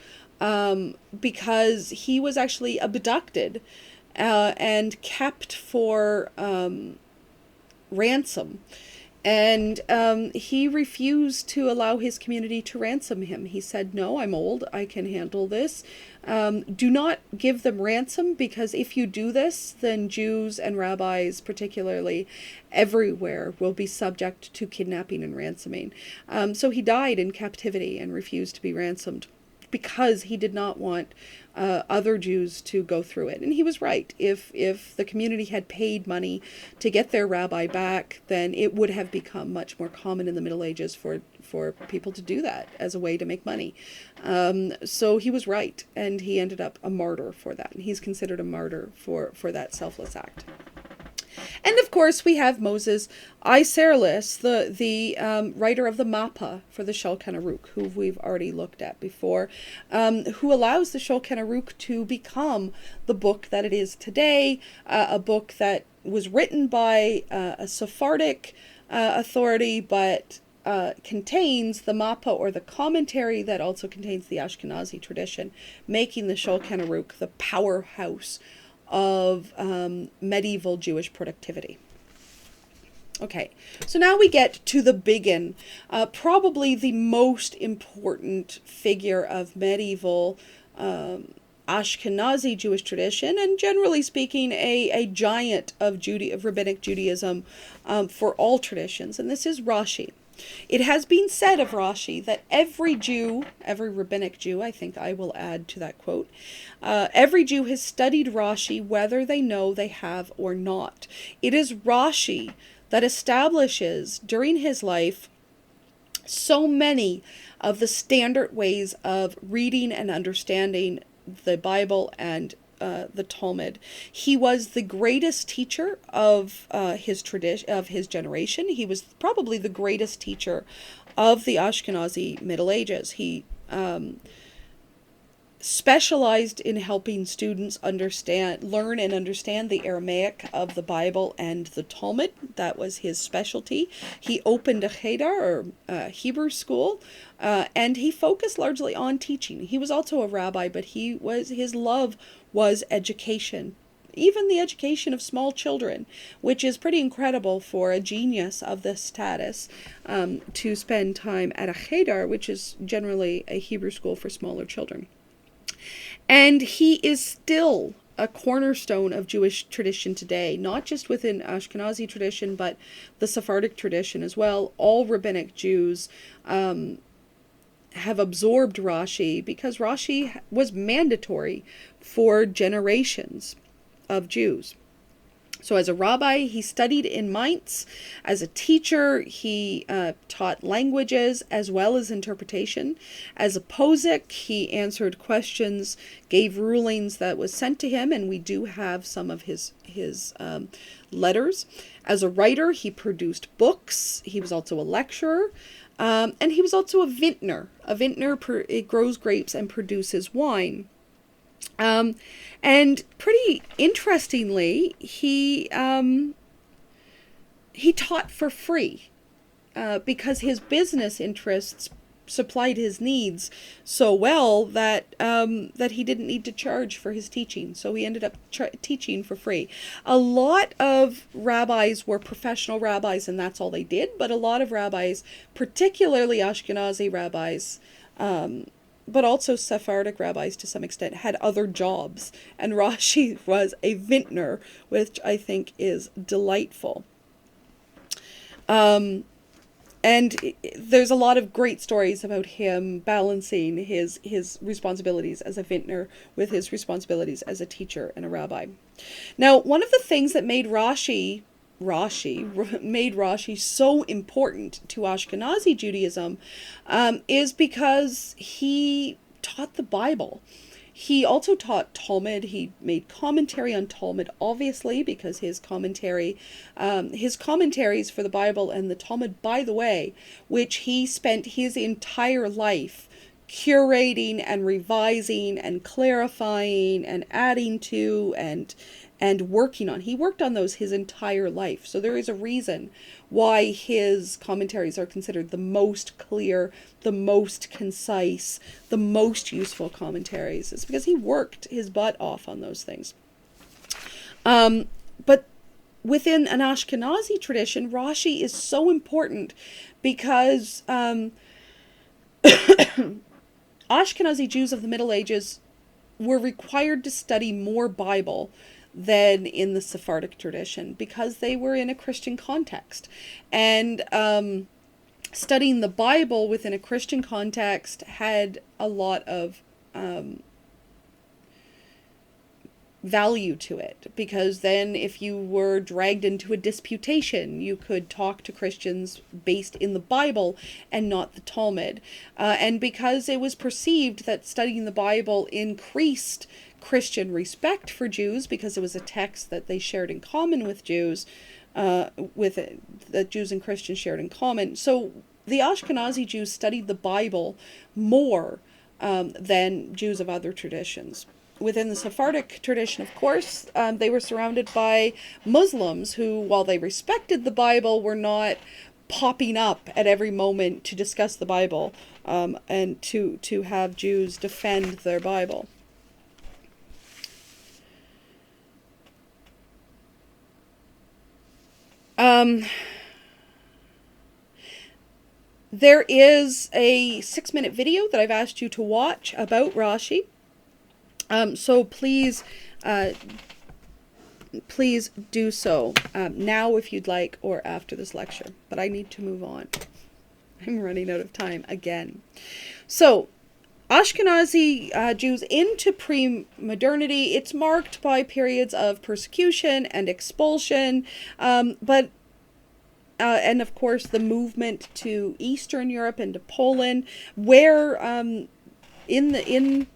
because he was actually abducted and kept for ransom. And he refused to allow his community to ransom him. He said, no, I'm old, I can handle this. Do not give them ransom, because if you do this, then Jews and rabbis, particularly everywhere, will be subject to kidnapping and ransoming. So he died in captivity and refused to be ransomed, because he did not want other Jews to go through it. And he was right. If the community had paid money to get their rabbi back, then it would have become much more common in the Middle Ages for people to do that as a way to make money. So he was right, and he ended up a martyr for that. And he's considered a martyr for that selfless act. And of course, we have Moses Iserlis, the writer of the Mappa for the Shulchan Aruch, who we've already looked at before, who allows the Shulchan Aruch to become the book that it is today, a book that was written by a Sephardic authority, but contains the Mappa, or the commentary, that also contains the Ashkenazi tradition, making the Shulchan Aruch the powerhouse of medieval Jewish productivity. Okay, so now we get to the biggin, probably the most important figure of medieval Ashkenazi Jewish tradition, and generally speaking, a giant of Rabbinic Judaism for all traditions, and this is Rashi. It has been said of Rashi that every Jew, every rabbinic Jew, I think I will add to that quote, every Jew has studied Rashi whether they know they have or not. It is Rashi that establishes during his life so many of the standard ways of reading and understanding the Bible and the Talmud. He was the greatest teacher of his tradition, of his generation. He was probably the greatest teacher of the Ashkenazi Middle Ages. He specialized in helping students learn and understand the Aramaic of the Bible and the Talmud. That was his specialty. He opened a cheder, or Hebrew school, and he focused largely on teaching. He was also a rabbi, but his love was education, even the education of small children, which is pretty incredible for a genius of this status, to spend time at a cheder, which is generally a Hebrew school for smaller children. And he is still a cornerstone of Jewish tradition today, not just within Ashkenazi tradition, but the Sephardic tradition as well. All rabbinic Jews have absorbed Rashi because Rashi was mandatory for generations of Jews. So as a rabbi, he studied in Mainz. As a teacher, he taught languages as well as interpretation. As a posek, he answered questions, gave rulings that was sent to him, and we do have some of his letters. As a writer, he produced books. He was also a lecturer. And he was also a vintner. A vintner it grows grapes and produces wine. And pretty interestingly, he taught for free because his business interests supplied his needs so well that he didn't need to charge for his teaching. So he ended up teaching for free. A lot of rabbis were professional rabbis, and that's all they did. But a lot of rabbis, particularly Ashkenazi rabbis, but also Sephardic rabbis to some extent, had other jobs. And Rashi was a vintner, which I think is delightful. And there's a lot of great stories about him balancing his responsibilities as a vintner with his responsibilities as a teacher and a rabbi. Now, one of the things that made Rashi so important to Ashkenazi Judaism is because he taught the Bible. He also taught Talmud. He made commentary on Talmud, obviously, because his commentaries for the Bible and the Talmud, by the way, which he spent his entire life curating and revising and clarifying and adding to and working on. He worked on those his entire life. So there is a reason why his commentaries are considered the most clear, the most concise, the most useful commentaries. It's because he worked his butt off on those things. But within an Ashkenazi tradition, Rashi is so important because Ashkenazi Jews of the Middle Ages were required to study more Bible than in the Sephardic tradition because they were in a Christian context. And studying the Bible within a Christian context had a lot of value to it, because then if you were dragged into a disputation, you could talk to Christians based in the Bible and not the Talmud. And because it was perceived that studying the Bible increased Christian respect for Jews because it was a text that they shared in common with Jews, that Jews and Christians shared in common. So the Ashkenazi Jews studied the Bible more than Jews of other traditions. Within the Sephardic tradition, of course, they were surrounded by Muslims who, while they respected the Bible, were not popping up at every moment to discuss the Bible and to have Jews defend their Bible. There is a 6-minute video that I've asked you to watch about Rashi. So please do so now if you'd like, or after this lecture. But I need to move on. I'm running out of time again. So Ashkenazi Jews into pre-modernity, it's marked by periods of persecution and expulsion, but and of course the movement to Eastern Europe and to Poland, where in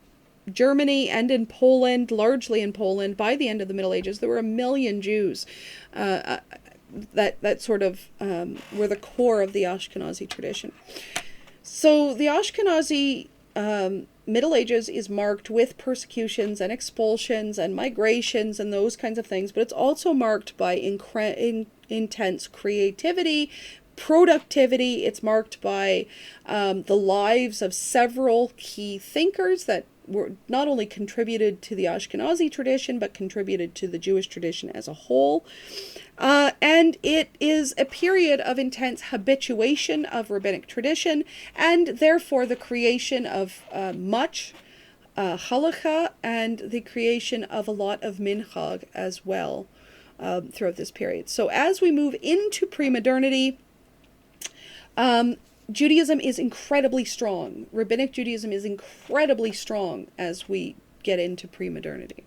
Germany and in Poland, largely in Poland, by the end of the Middle Ages, there were 1 million Jews that sort of were the core of the Ashkenazi tradition. So the Ashkenazi Middle Ages is marked with persecutions and expulsions and migrations and those kinds of things, but it's also marked by intense creativity, productivity. It's marked by the lives of several key thinkers that were not only contributed to the Ashkenazi tradition, but contributed to the Jewish tradition as a whole. And it is a period of intense habituation of rabbinic tradition, and therefore the creation of much halakha and the creation of a lot of minhag as well throughout this period. So as we move into pre-modernity, Judaism is incredibly strong. Rabbinic Judaism is incredibly strong as we get into pre-modernity.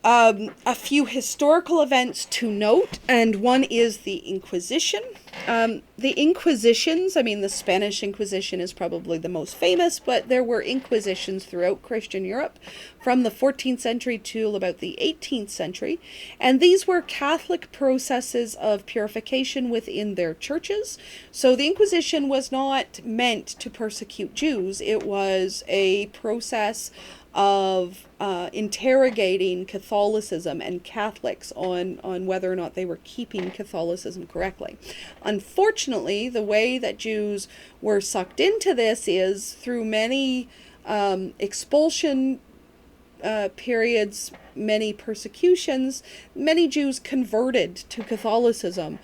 A few historical events to note, and one is the Inquisition. The Inquisitions, I mean, the Spanish Inquisition is probably the most famous, but there were Inquisitions throughout Christian Europe from the 14th century till about the 18th century, and these were Catholic processes of purification within their churches. So the Inquisition was not meant to persecute Jews. It was a process of interrogating Catholicism and Catholics on whether or not they were keeping Catholicism correctly. Unfortunately, the way that Jews were sucked into this is through many expulsion periods, many persecutions. Many Jews converted to Catholicism.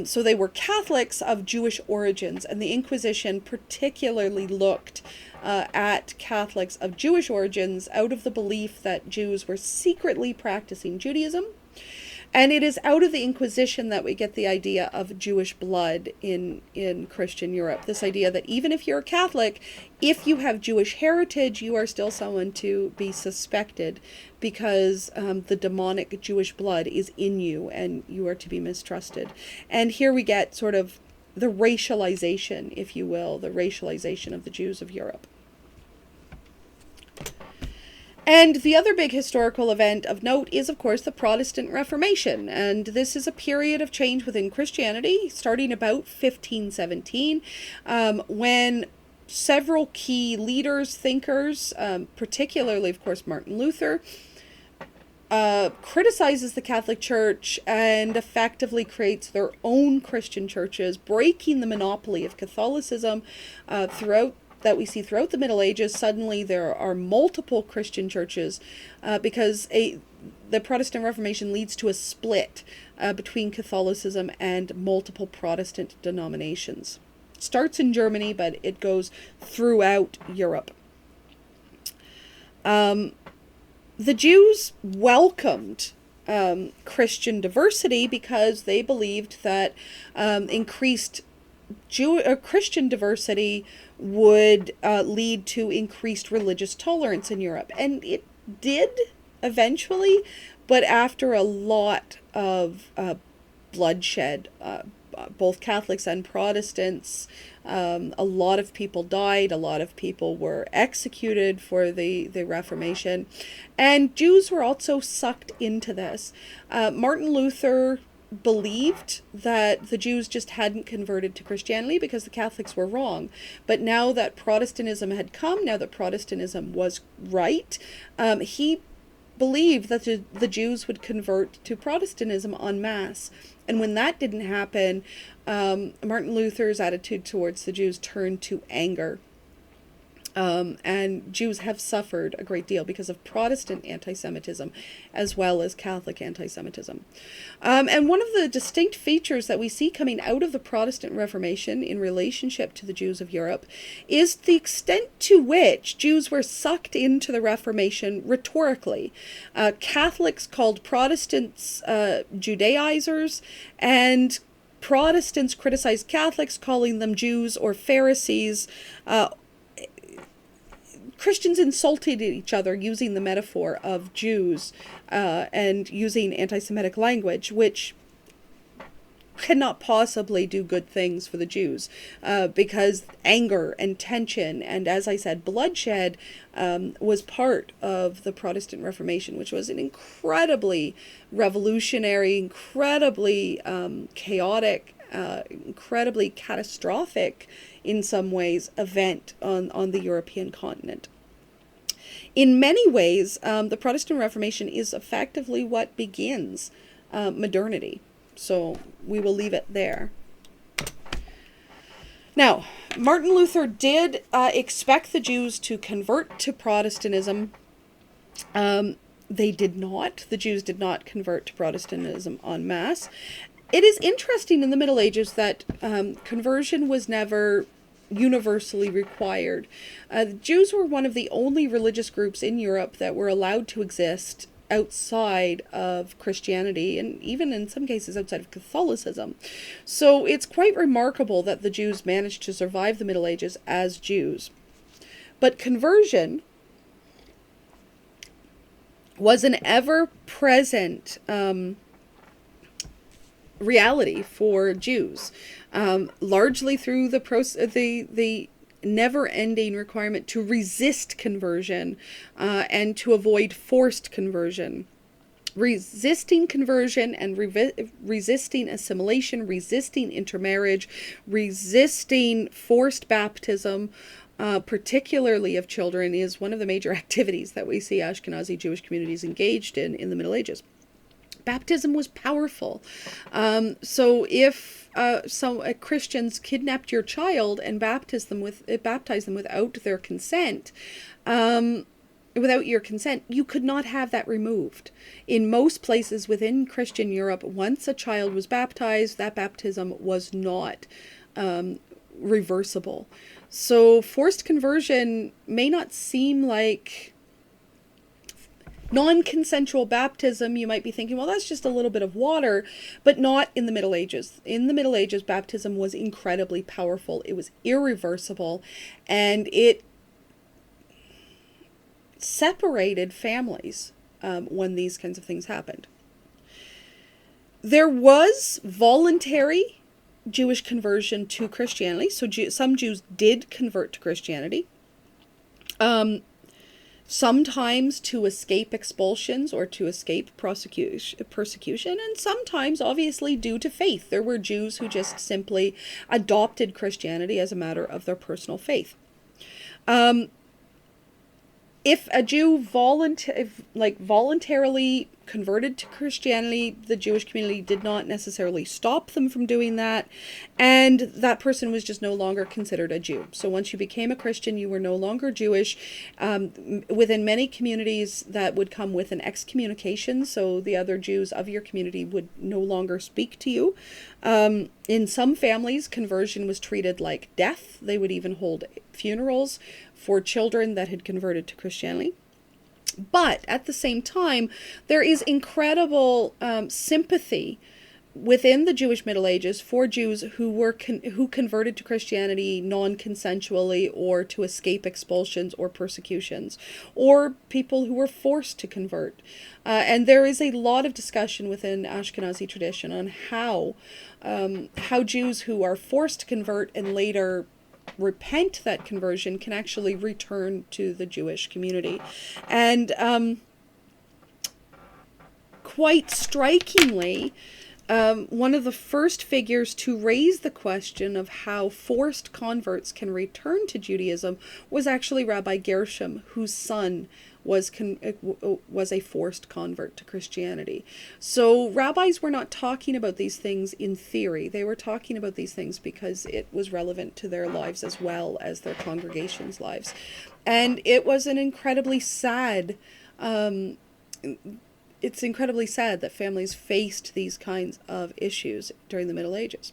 So they were Catholics of Jewish origins, and the Inquisition particularly looked at Catholics of Jewish origins out of the belief that Jews were secretly practicing Judaism. And it is out of the Inquisition that we get the idea of Jewish blood in Christian Europe. This idea that even if you're a Catholic, if you have Jewish heritage, you are still someone to be suspected because the demonic Jewish blood is in you and you are to be mistrusted. And here we get sort of the racialization, if you will, the racialization of the Jews of Europe. And the other big historical event of note is, of course, the Protestant Reformation. And this is a period of change within Christianity, starting about 1517, when several key leaders, thinkers, particularly, of course, Martin Luther, criticizes the Catholic Church and effectively creates their own Christian churches, breaking the monopoly of Catholicism that we see throughout the Middle Ages. Suddenly there are multiple Christian churches because the Protestant Reformation leads to a split between Catholicism and multiple Protestant denominations. It starts in Germany, but it goes throughout Europe. The Jews welcomed Christian diversity because they believed that increased Christian diversity would lead to increased religious tolerance in Europe. And it did eventually, but after a lot of bloodshed both Catholics and Protestants. A lot of people died. A lot of people were executed for the Reformation. And Jews were also sucked into this. Martin Luther believed that the Jews just hadn't converted to Christianity because the Catholics were wrong. But now that Protestantism had come, now that Protestantism was right, he believed that the Jews would convert to Protestantism en masse. And when that didn't happen, Martin Luther's attitude towards the Jews turned to anger. And Jews have suffered a great deal because of Protestant anti-Semitism as well as Catholic anti-Semitism. And one of the distinct features that we see coming out of the Protestant Reformation in relationship to the Jews of Europe is the extent to which Jews were sucked into the Reformation rhetorically. Catholics called Protestants Judaizers, and Protestants criticized Catholics, calling them Jews or Pharisees. Christians insulted each other using the metaphor of Jews and using anti-Semitic language, which cannot possibly do good things for the Jews because anger and tension and, as I said, bloodshed was part of the Protestant Reformation, which was an incredibly revolutionary, incredibly chaotic, incredibly catastrophic in some ways event on the European continent. In many ways, the Protestant Reformation is effectively what begins modernity. So we will leave it there. Now, Martin Luther did expect the Jews to convert to Protestantism. They did not. The Jews did not convert to Protestantism en masse. It is interesting in the Middle Ages that conversion was never universally required. The Jews were one of the only religious groups in Europe that were allowed to exist outside of Christianity, and even in some cases outside of Catholicism. So it's quite remarkable that the Jews managed to survive the Middle Ages as Jews. But conversion was an ever-present reality for Jews, largely through the never-ending requirement to resist conversion and to avoid forced conversion. Resisting conversion and resisting assimilation, resisting intermarriage, resisting forced baptism, particularly of children, is one of the major activities that we see Ashkenazi Jewish communities engaged in the Middle Ages. Baptism was powerful. So if Christians kidnapped your child and baptized them without their consent, without your consent, you could not have that removed. In most places within Christian Europe, once a child was baptized, that baptism was not reversible. So forced conversion may not seem like non-consensual baptism. You might be thinking, well, that's just a little bit of water, but not in the Middle Ages. In the Middle Ages, baptism was incredibly powerful. It was irreversible, and it separated families when these kinds of things happened. There was voluntary Jewish conversion to Christianity, so some Jews did convert to Christianity. Sometimes to escape expulsions or to escape persecution, and sometimes obviously due to faith. There were Jews who just simply adopted Christianity as a matter of their personal faith. If a Jew voluntarily converted to Christianity, the Jewish community did not necessarily stop them from doing that, and that person was just no longer considered a Jew. So once you became a Christian, you were no longer Jewish. Within many communities, that would come with an excommunication, so the other Jews of your community would no longer speak to you. In some families, conversion was treated like death. They would even hold funerals for children that had converted to Christianity. But at the same time, there is incredible sympathy within the Jewish Middle Ages, for Jews who converted to Christianity non-consensually or to escape expulsions or persecutions, or people who were forced to convert. And there is a lot of discussion within Ashkenazi tradition on how Jews who are forced to convert and later repent that conversion can actually return to the Jewish community. And quite strikingly, one of the first figures to raise the question of how forced converts can return to Judaism was actually Rabbi Gershom, whose son was a forced convert to Christianity. So rabbis were not talking about these things in theory. They were talking about these things because it was relevant to their lives as well as their congregation's lives. And it was an incredibly sad it's incredibly sad that families faced these kinds of issues during the Middle Ages.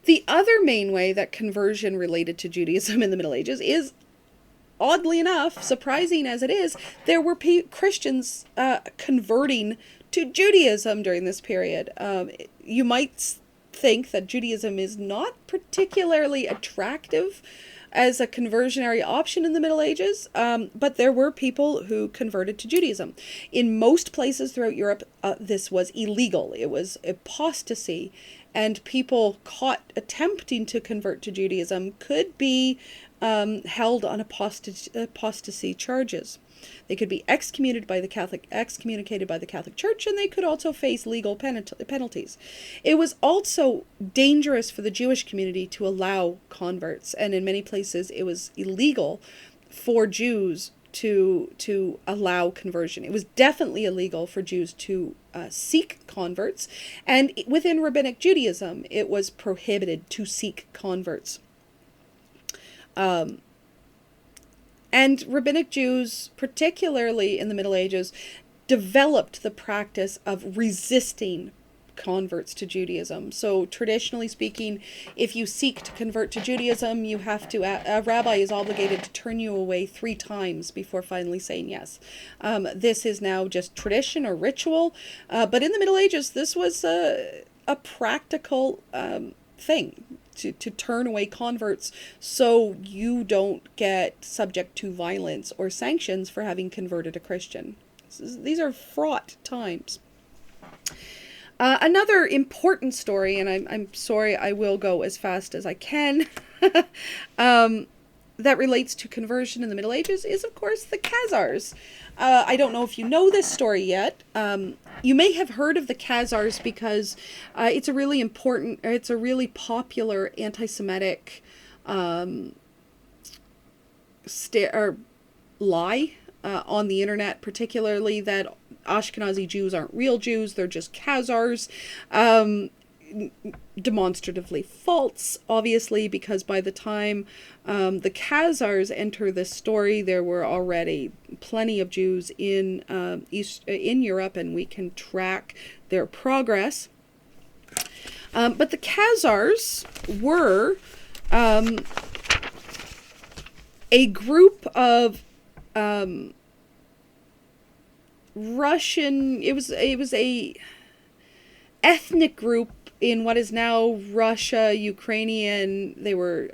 The other main way that conversion related to Judaism in the Middle Ages is, oddly enough, surprising as it is, there were Christians converting to Judaism during this period. You might think that Judaism is not particularly attractive as a conversionary option in the Middle Ages, but there were people who converted to Judaism. In most places throughout Europe, this was illegal. It was apostasy, and people caught attempting to convert to Judaism could be held on apostasy charges. They could be excommunicated by the Catholic Church, and they could also face legal penalties. It was also dangerous for the Jewish community to allow converts, and in many places it was illegal for Jews to allow conversion. It was definitely illegal for Jews to seek converts, and within Rabbinic Judaism it was prohibited to seek converts. And Rabbinic Jews, particularly in the Middle Ages, developed the practice of resisting converts to Judaism. So traditionally speaking, if you seek to convert to Judaism, you have to, a rabbi is obligated to turn you away 3 times before finally saying yes. This is now just tradition or ritual, but in the Middle Ages, this was a practical thing. To turn away converts so you don't get subject to violence or sanctions for having converted a Christian. These are fraught times. Another important story, and I'm sorry, I will go as fast as I can, that relates to conversion in the Middle Ages is, of course, the Khazars. I don't know if you know this story yet. You may have heard of the Khazars because it's a really popular anti-Semitic lie on the internet, particularly that Ashkenazi Jews aren't real Jews, they're just Khazars. Demonstratively false, obviously, because by the time the Khazars enter this story, there were already plenty of Jews in Europe, and we can track their progress. But the Khazars were a group of Russian. It was a ethnic group in what is now Russia, Ukrainian. They were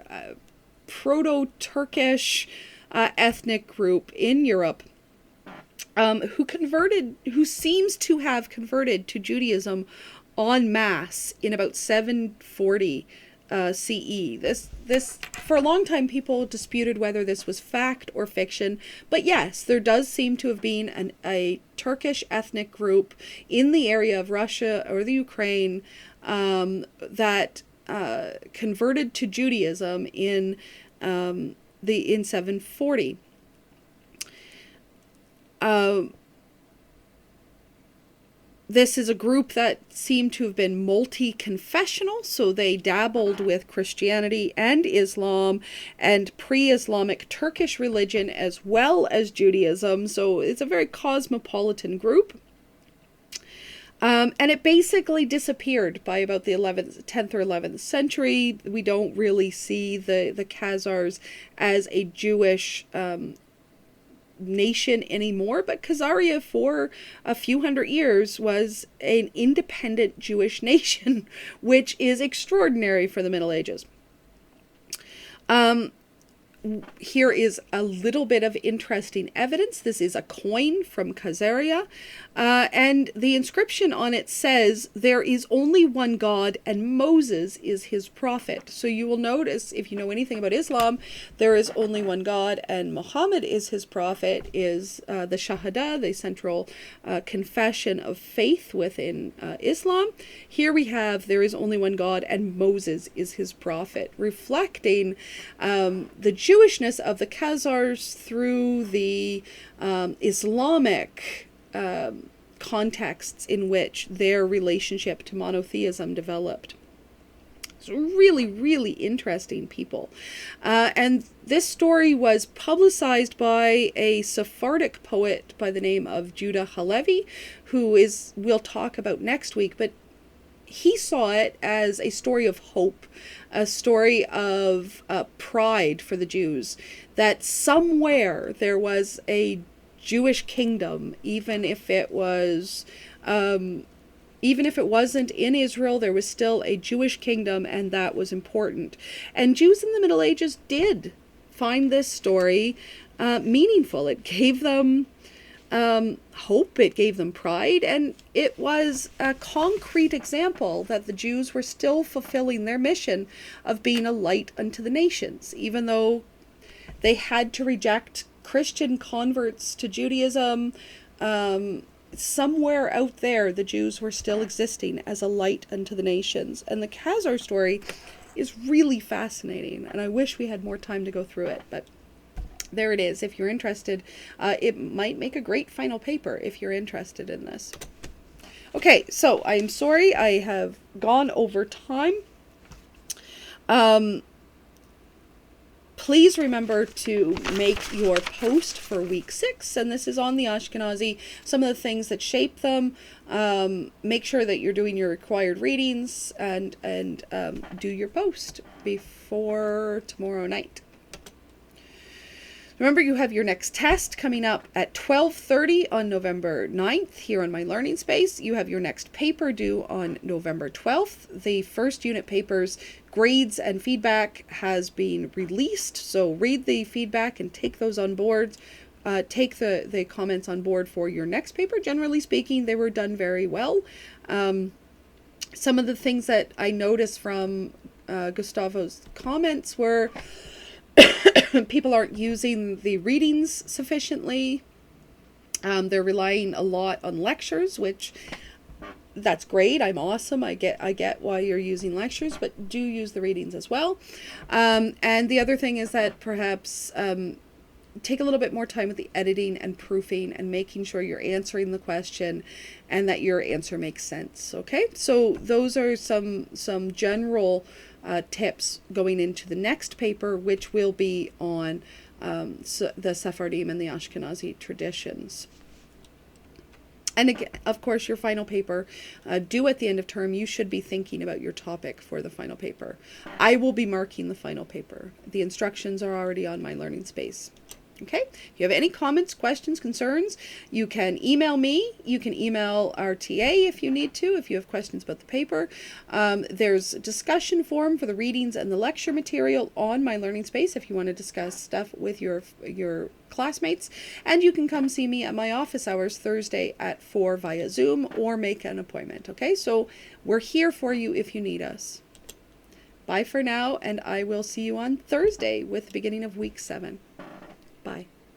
proto-Turkish ethnic group in Europe who seems to have converted to Judaism en masse in about 740 CE. This for a long time people disputed whether this was fact or fiction, but yes, there does seem to have been a Turkish ethnic group in the area of Russia or the Ukraine that converted to Judaism in 740. This is a group that seemed to have been multi-confessional, so they dabbled with Christianity and Islam and pre-Islamic Turkish religion as well as Judaism, so it's a very cosmopolitan group. And it basically disappeared by about the 10th or 11th century. We don't really see the Khazars as a Jewish nation anymore, but Khazaria for a few hundred years was an independent Jewish nation, which is extraordinary for the Middle Ages. Here is a little bit of interesting evidence. This is a coin from Khazaria, and the inscription on it says, "There is only one God, and Moses is his prophet." So you will notice, if you know anything about Islam, there is only one God, and Muhammad is his prophet, is the Shahada, the central confession of faith within Islam. Here we have, there is only one God, and Moses is his prophet, reflecting the Jewishness of the Khazars through the Islamic contexts in which their relationship to monotheism developed. So really, really interesting people. And this story was publicized by a Sephardic poet by the name of Judah Halevi, who we'll talk about next week, but he saw it as a story of hope, a story of pride for the Jews, that somewhere there was a Jewish kingdom, even if it wasn't in Israel, there was still a Jewish kingdom, and that was important. And Jews in the Middle Ages did find this story meaningful. It gave them hope, it gave them pride, and it was a concrete example that the Jews were still fulfilling their mission of being a light unto the nations, even though they had to reject Christian converts to Judaism. Somewhere out there, the Jews were still existing as a light unto the nations. And the Khazar story is really fascinating, and I wish we had more time to go through it, but there it is. If you're interested, it might make a great final paper if you're interested in this. Okay, so I'm sorry I have gone over time. Please remember to make your post for week 6, and this is on the Ashkenazi, some of the things that shape them. Make sure that you're doing your required readings, and do your post before tomorrow night. Remember, you have your next test coming up at 12:30 on November 9th here on My Learning Space. You have your next paper due on November 12th. The first unit paper's grades and feedback has been released, so read the feedback and take those on board. Take the comments on board for your next paper. Generally speaking, they were done very well. Some of the things that I noticed from Gustavo's comments were people aren't using the readings sufficiently. They're relying a lot on lectures, which that's great. I'm awesome. I get why you're using lectures, but do use the readings as well. And the other thing is that perhaps take a little bit more time with the editing and proofing and making sure you're answering the question and that your answer makes sense. Okay, so those are some general tips going into the next paper, which will be on the Sephardim and the Ashkenazi traditions. And again, of course, your final paper, due at the end of term, you should be thinking about your topic for the final paper. I will be marking the final paper. The instructions are already on My Learning Space. Okay, if you have any comments, questions, concerns, you can email me. You can email our TA if you need to, if you have questions about the paper. There's a discussion forum for the readings and the lecture material on My Learning Space if you want to discuss stuff with your classmates. And you can come see me at my office hours Thursday at 4 via Zoom or make an appointment. Okay, so we're here for you if you need us. Bye for now, and I will see you on Thursday with the beginning of week 7.